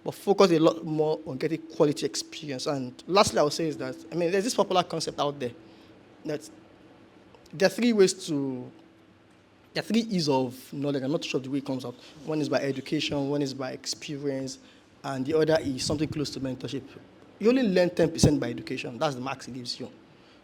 but focus a lot more on getting quality experience. And lastly, I will say is that, there's this popular concept out there that there are three E's of knowledge. I'm not sure the way it comes out. One is by education, one is by experience, and the other is something close to mentorship. You only learn 10% by education. That's the max it gives you.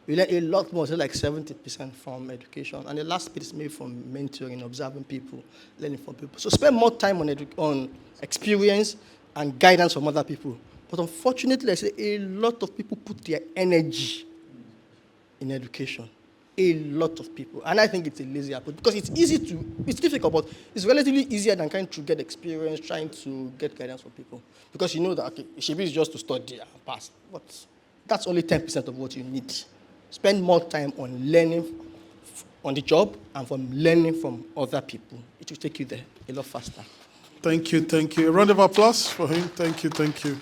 You learn a lot more, so like 70% from education. And the last bit is maybe from mentoring, observing people, learning from people. So spend more time on experience and guidance from other people. But unfortunately, I say a lot of people put their energy in education. A lot of people. And I think it's a lazy approach because it's difficult, but it's relatively easier than trying to get experience, trying to get guidance from people. Because you know that, okay, it should be just to study and pass. But that's only 10% of what you need. Spend more time on learning on the job and from learning from other people. It will take you there a lot faster. Thank you. A round of applause for him. Thank you.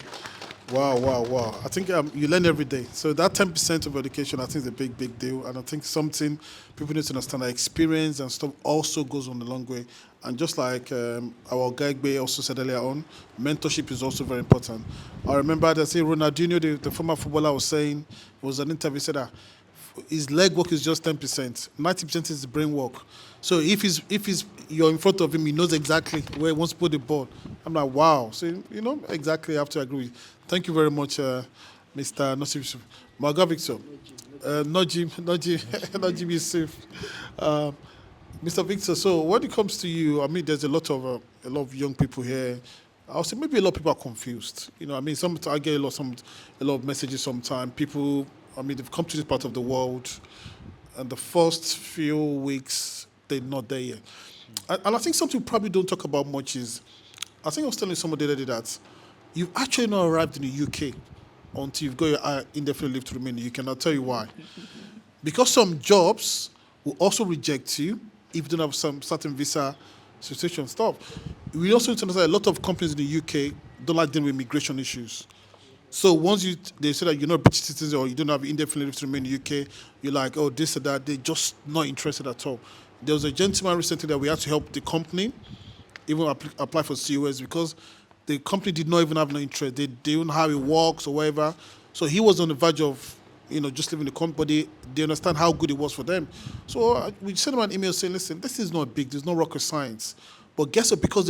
Wow. I think you learn every day. So that 10% of education, I think, is a big deal. And I think something people need to understand that experience and stuff also goes on a long way. And just like our guy also said earlier on, mentorship is also very important. I remember that Ronaldinho, the former footballer, was saying, it was an interview, said that his leg work is just 10%. 90% is the brain work. So if you're in front of him, he knows exactly where he wants to put the ball. I'm like, wow. So, exactly, I have to agree. Thank you very much, Mr. Nosif. Marga Victor. Najim Yusuf. Mr. Victor, so when it comes to you, there's a lot of young people here. I'll say maybe a lot of people are confused. Sometimes I get a lot of messages sometimes. People, they've come to this part of the world, and the first few weeks, they're not there yet. And I think something we probably don't talk about much is, I think I was telling somebody the other day that you've actually not arrived in the UK until you've got your indefinite leave to remain in the UK, and I'll tell you why. Because some jobs will also reject you if you don't have some certain visa situation stuff. We also need to understand a lot of companies in the UK don't like dealing with immigration issues. So once they say that you're not a British citizen or you don't have indefinite leave to remain in the UK, you're like, oh, this or that, they're just not interested at all. There was a gentleman recently that we had to help the company even apply for COS because the company did not even have no interest. They don't know how it works or whatever. So he was on the verge of, just leaving the company. They understand how good it was for them. So we sent them an email saying, listen, this is not big. There's no rocket science. But guess what? Because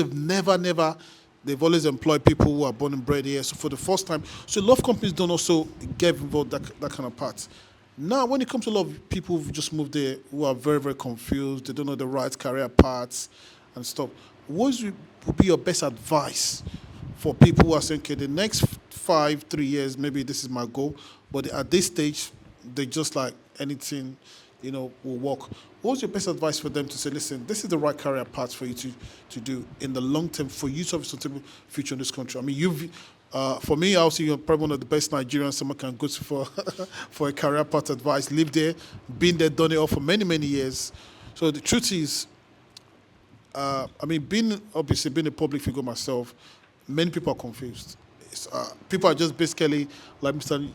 they've always employed people who are born and bred here. So for the first time, so a lot of companies don't also get involved that kind of part. Now, when it comes to a lot of people who've just moved there who are very, very confused, they don't know the right career paths and stuff, what would be your best advice for people who are saying, okay, the next 3 years, maybe this is my goal, but at this stage, they just like anything, will work. What's your best advice for them to say, listen, this is the right career path for you to do in the long term for you to have a sustainable future in this country? For me, also, you're probably one of the best Nigerians someone can go to for for a career path advice. Live there, been there, done it all for many, many years. So the truth is, I mean, being a public figure myself, many people are confused. People are just basically, like Mr.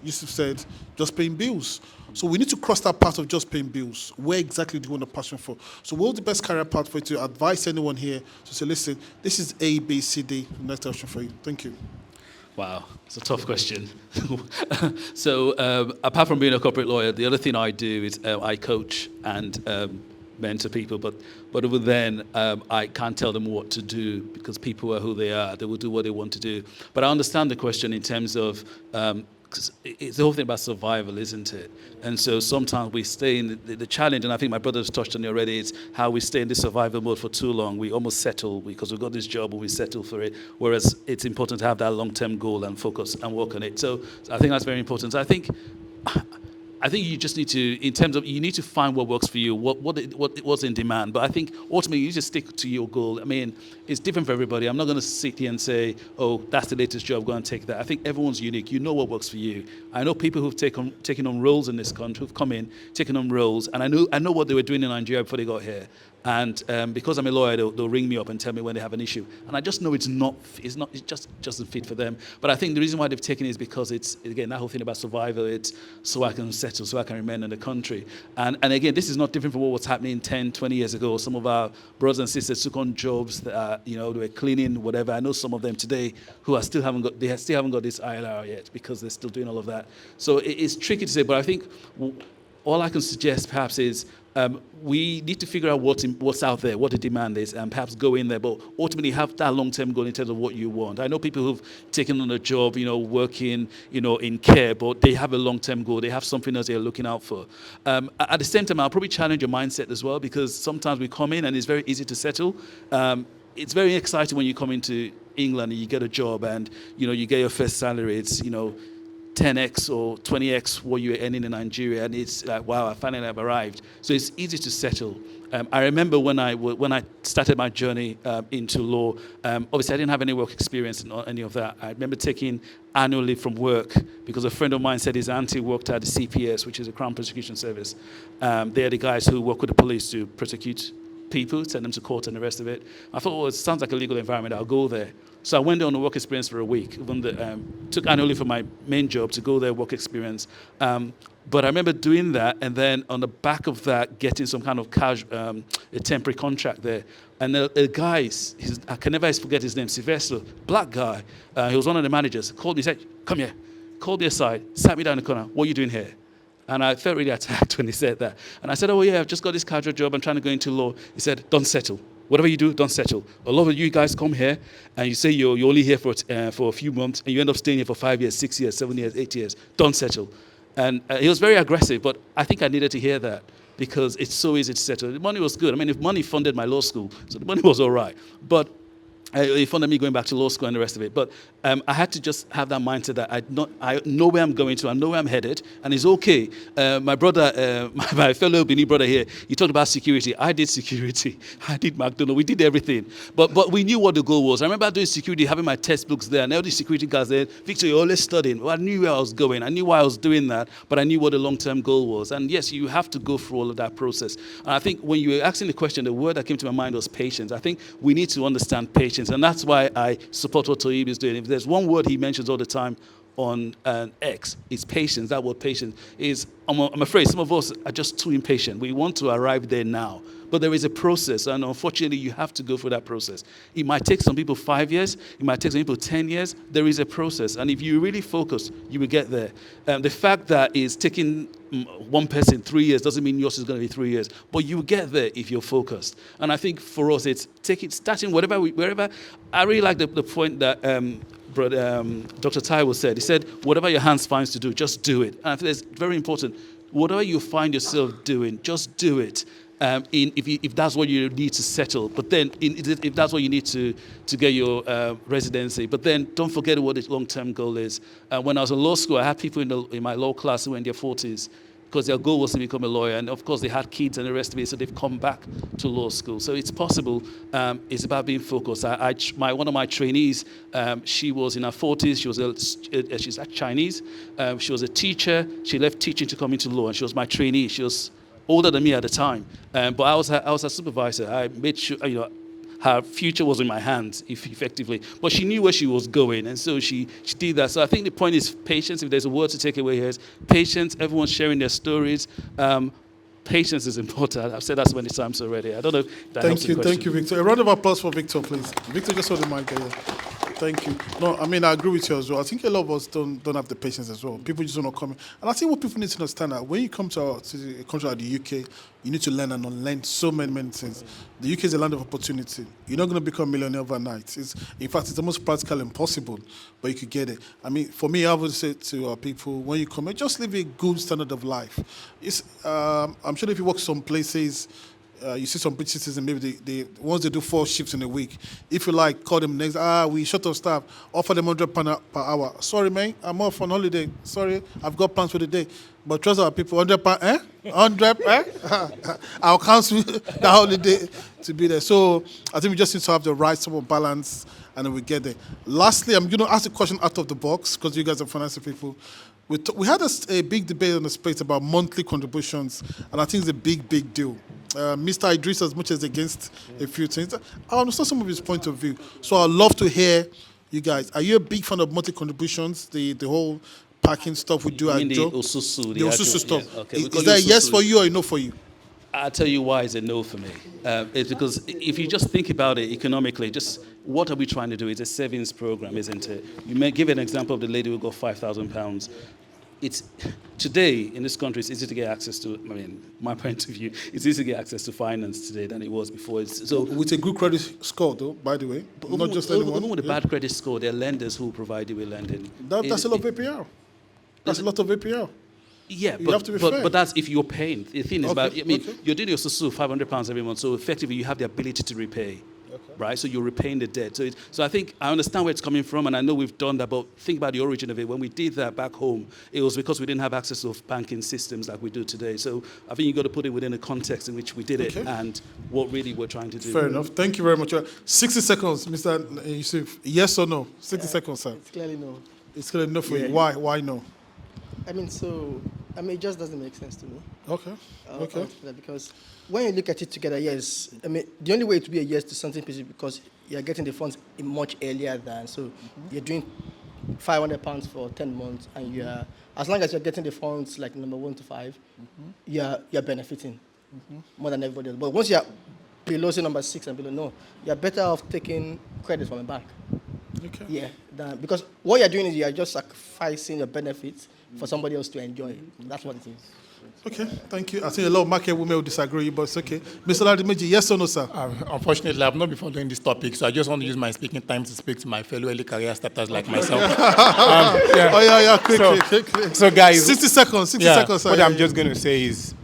Yusuf said, just paying bills. So we need to cross that part of just paying bills. Where exactly do you want a passion for? So what's the best career path for you to advise anyone here to say, listen, this is A, B, C, D. Next option for you. Thank you. Wow, it's a tough question. So apart from being a corporate lawyer, the other thing I do is I coach and mentor people, but over then I can't tell them what to do because people are who they are. They will do what they want to do. But I understand the question in terms of, 'cause it's the whole thing about survival, isn't it? And so sometimes we stay in the challenge, and I think my brother's touched on it already, it's how we stay in this survival mode for too long. We almost settle because we've got this job, and we settle for it, whereas it's important to have that long-term goal and focus and work on it. So I think that's very important. So I think you just need to, in terms of, you need to find what works for you, what's in demand. But I think ultimately you need to stick to your goal. I mean, it's different for everybody. I'm not going to sit here and say, oh, that's the latest job, go and take that. I think everyone's unique. You know what works for you. I know people who've taken on roles in this country, who've come in, taken on roles, and I know what they were doing in Nigeria before they got here. And because I'm a lawyer, they'll ring me up and tell me when they have an issue. And I just know it just doesn't fit for them. But I think the reason why they've taken it is because it's, again, that whole thing about survival, it's so I can settle, so I can remain in the country. And again, this is not different from what was happening 10, 20 years ago. Some of our brothers and sisters took on jobs that, they were cleaning, whatever. I know some of them today who still haven't got this ILR yet because they're still doing all of that. So it's tricky to say, but I think all I can suggest perhaps is we need to figure out what's out there, what the demand is, and perhaps go in there, but ultimately have that long-term goal in terms of what you want. I know people who've taken on a job, working, in care, but they have a long-term goal. They have something else they're looking out for. At the same time, I'll probably challenge your mindset as well, because sometimes we come in and it's very easy to settle. It's very exciting when you come into England and you get a job and, you get your first salary. It's, 10x or 20x what you're earning in Nigeria, and it's like, wow, I finally have arrived. So it's easy to settle. I remember when I started my journey into law, obviously I didn't have any work experience and any of that. I remember taking annual leave from work because a friend of mine said his auntie worked at the CPS, which is a Crown Prosecution Service. They're the guys who work with the police to prosecute people, send them to court and the rest of it. I thought, well, it sounds like a legal environment, I'll go there. So I went there on a work experience for a week. Took annual leave for my main job to go there, work experience. But I remember doing that, and then on the back of that, getting some kind of a temporary contract there. And a guy, I can never forget his name, Sylvester, black guy. He was one of the managers. Called me, said, "Come here." Called me aside, sat me down in the corner. "What are you doing here?" And I felt really attacked when he said that. And I said, "Oh yeah, I've just got this casual job. I'm trying to go into law." He said, "Don't settle. Whatever you do, don't settle. A lot of you guys come here and you say you're only here for a few months and you end up staying here for 5 years, 6 years, 7 years, 8 years. Don't settle." And he was very aggressive, but I think I needed to hear that because it's so easy to settle. The money was good. I mean, if money funded my law school, so the money was all right. But it funded me going back to law school and the rest of it. But I had to just have that mindset that I know where I'm going to, I know where I'm headed, and it's okay. My brother, my fellow Benin brother here, he talked about security. I did security. I did McDonald's. We did everything. But we knew what the goal was. I remember doing security, having my textbooks there, and all the security guys there, "Victor, you're always studying." Well, I knew where I was going. I knew why I was doing that, but I knew what the long-term goal was. And yes, you have to go through all of that process. And I think when you were asking the question, the word that came to my mind was patience. I think we need to understand patience. And that's why I support what Toyyib is doing. If there's one word he mentions all the time on X, it's patience. That word patience is, I'm afraid some of us are just too impatient. We want to arrive there now. But there is a process, and unfortunately, you have to go through that process. It might take some people 5 years. It might take some people 10 years. There is a process, and if you really focus, you will get there. The fact that it's taking one person 3 years doesn't mean yours is going to be 3 years, but you will get there if you're focused. And I think for us, it's starting wherever. I really like the point that Dr. Taiwo said. He said, whatever your hands finds to do, just do it. And I think it's very important. Whatever you find yourself doing, just do it. If that's what you need to settle, but then if that's what you need to get your residency, but then don't forget what the long-term goal is. When I was in law school, I had people in my law class who were in their 40s. because their goal was to become a lawyer. And of course, they had kids and the rest of it, so they've come back to law school. So it's possible. It's about being focused. One of my trainees, she was in her 40s. She's Chinese. She was a teacher. She left teaching to come into law, and she was my trainee. She was older than me at the time, but I was her supervisor. I made sure, her future was in my hands, effectively. But she knew where she was going, and so she did that. So I think the point is patience. If there's a word to take away here, is patience. Everyone's sharing their stories. Patience is important. I've said that so many times already. I don't know if that helps the question. Thank you, Victor. A round of applause for Victor, please. Victor, just hold the mic there. Thank you. No, I mean, I agree with you as well. I think a lot of us don't have the patience as well. People just don't come in. And I think what people need to understand that when you come to a country like the UK, you need to learn and unlearn so many things. The UK is a land of opportunity. You're not going to become a millionaire overnight. In fact, it's almost practically impossible, but you could get it. I mean, for me, I would say to people, when you come in, just live a good standard of life. I'm sure if you work some places, you see some British citizens, maybe they once they do 4 shifts in a week, if you like, call them next, we short of staff, offer them £100 per hour. Sorry, man, I'm off on holiday. Sorry, I've got plans for the day. But trust our people, £100, 100, I'll cancel the holiday to be there. So I think we just need to have the right sort of balance, and then we get there. Lastly, I'm going to ask a question out of the box, because you guys are financial people. We had a big debate on the space about monthly contributions, and I think it's a big deal. Mr. Idris, as much as against a few things, I understand some of his point of view. So I'd love to hear you guys. Are you a big fan of monthly contributions, the whole packing stuff we do at Joe? The Osusu. The Osusu stuff. Yeah, okay. Is that a yes for you or a no for you? I'll tell you why it's a no for me. It's because if you just think about it economically, just what are we trying to do? It's a savings program, isn't it? You may give an example of the lady who got £5,000. It's today in this country, it's easy to get access to. I mean, my point of view, it's easy to get access to finance today than it was before. So with a good credit score, though, by the way, not just anyone. Even with a bad credit score, there are lenders who provide you with lending. That's a lot of APR. That's a lot of APR. Yeah, you have to be fair. But that's if you're paying. The thing is about, okay. You're doing your susu £500 every month, so effectively you have the ability to repay. Okay. Right, so you're repaying the debt. So I think I understand where it's coming from, and I know we've done that. But think about the origin of it. When we did that back home, it was because we didn't have access to banking systems like we do today. So I think you got to put it within the context in which we did it, and what really we're trying to do. Fair enough. Thank you very much. 60 seconds, Mr. Yusuf. Yes or no? 60 seconds, sir. It's clearly no. It's clearly no for you. Why? Why no? It just doesn't make sense to me. Okay. Okay. Because when you look at it together, yes, the only way to be a yes to something is because you're getting the funds much earlier than, you're doing £500 for 10 months, and as long as you're getting the funds like number 1 to 5, you're benefiting more than everybody else. But once you're below, say, number 6 and below, no, you're better off taking credit from a bank. Okay. Yeah, because what you're doing is you're just sacrificing your benefits for somebody else to enjoy. That's what it is. Okay, thank you. I think a lot of market women will disagree, but it's okay. Mr. Ladimeji, yes or no, sir? Unfortunately, I've not been following this topic, so I just want to use my speaking time to speak to my fellow early career starters like myself. Quick. So, guys, 60 seconds, sir. What I'm just going to say is,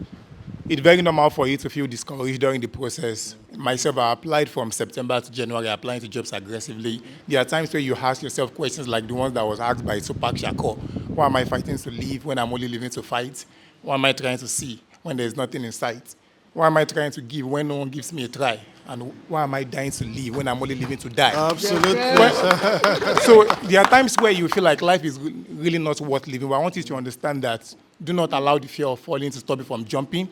it's very normal for you to feel discouraged during the process. Myself, I applied from September to January, applying to jobs aggressively. There are times where you ask yourself questions like the ones that was asked by Tupac Shakur. Why am I fighting to live when I'm only living to fight? What am I trying to see when there's nothing in sight? Why am I trying to give when no one gives me a try? And why am I dying to live when I'm only living to die? Absolutely. So there are times where you feel like life is really not worth living. But I want you to understand that do not allow the fear of falling to stop you from jumping.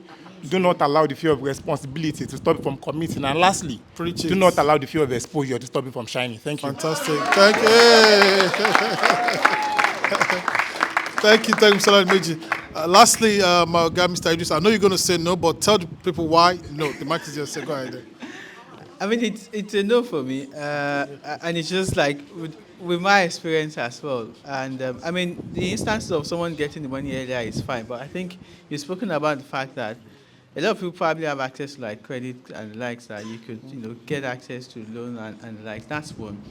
Do not allow the fear of responsibility to stop you from committing. And lastly, do not allow the fear of exposure to stop you from shining. Thank you. Fantastic. Thank you. Thank you, Mr. Ladimeji. Lastly, my guy, Mr. Idris, I know you're going to say no, but tell the people why. No, the mic is yours. Go ahead. I mean, it's a no for me, and it's just like with my experience as well. And I mean, the instance of someone getting the money earlier is fine, but I think you've spoken about the fact that a lot of people probably have access to like credit and the likes that you could get access to loan and like that's one.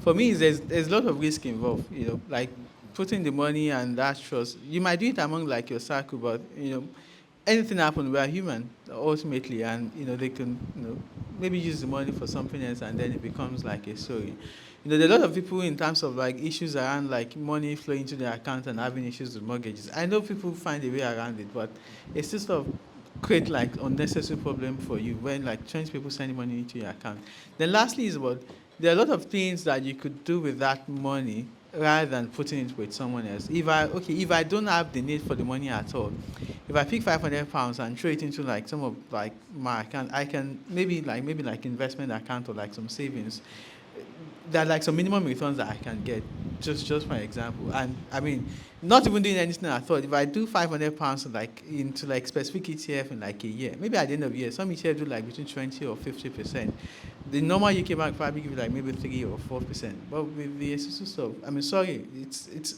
For me, there's a lot of risk involved. Like putting the money and that trust. You might do it among like your circle, but anything happen, we are human ultimately, and they can maybe use the money for something else, and then it becomes like a story. There are a lot of people in terms of like issues around like money flowing into their account and having issues with mortgages. I know people find a way around it, but it's just sort of create like unnecessary problem for you when like 20 people sending money into your account. Then lastly is about there are a lot of things that you could do with that money rather than putting it with someone else. If I don't have the need for the money at all, if I pick £500 and throw it into like some of like my account, I can maybe like investment account or like some savings. There are like some minimum returns that I can get, just for example. And I mean, not even doing anything at all. If I do £500 like into like specific ETF in like a year, maybe at the end of the year, some ETF do like between 20 or 50%. The normal UK bank probably give you like maybe 3 or 4%. But with the SSU stuff, I mean, sorry, it's.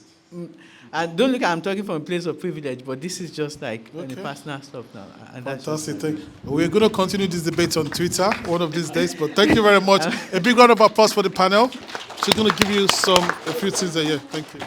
And don't look at I'm talking from a place of privilege, but this is just like on the personal stuff now. And Fantastic. We're going to continue this debate on Twitter one of these days, but thank you very much. A big round of applause for the panel. She's going to give you a few things a year. Thank you.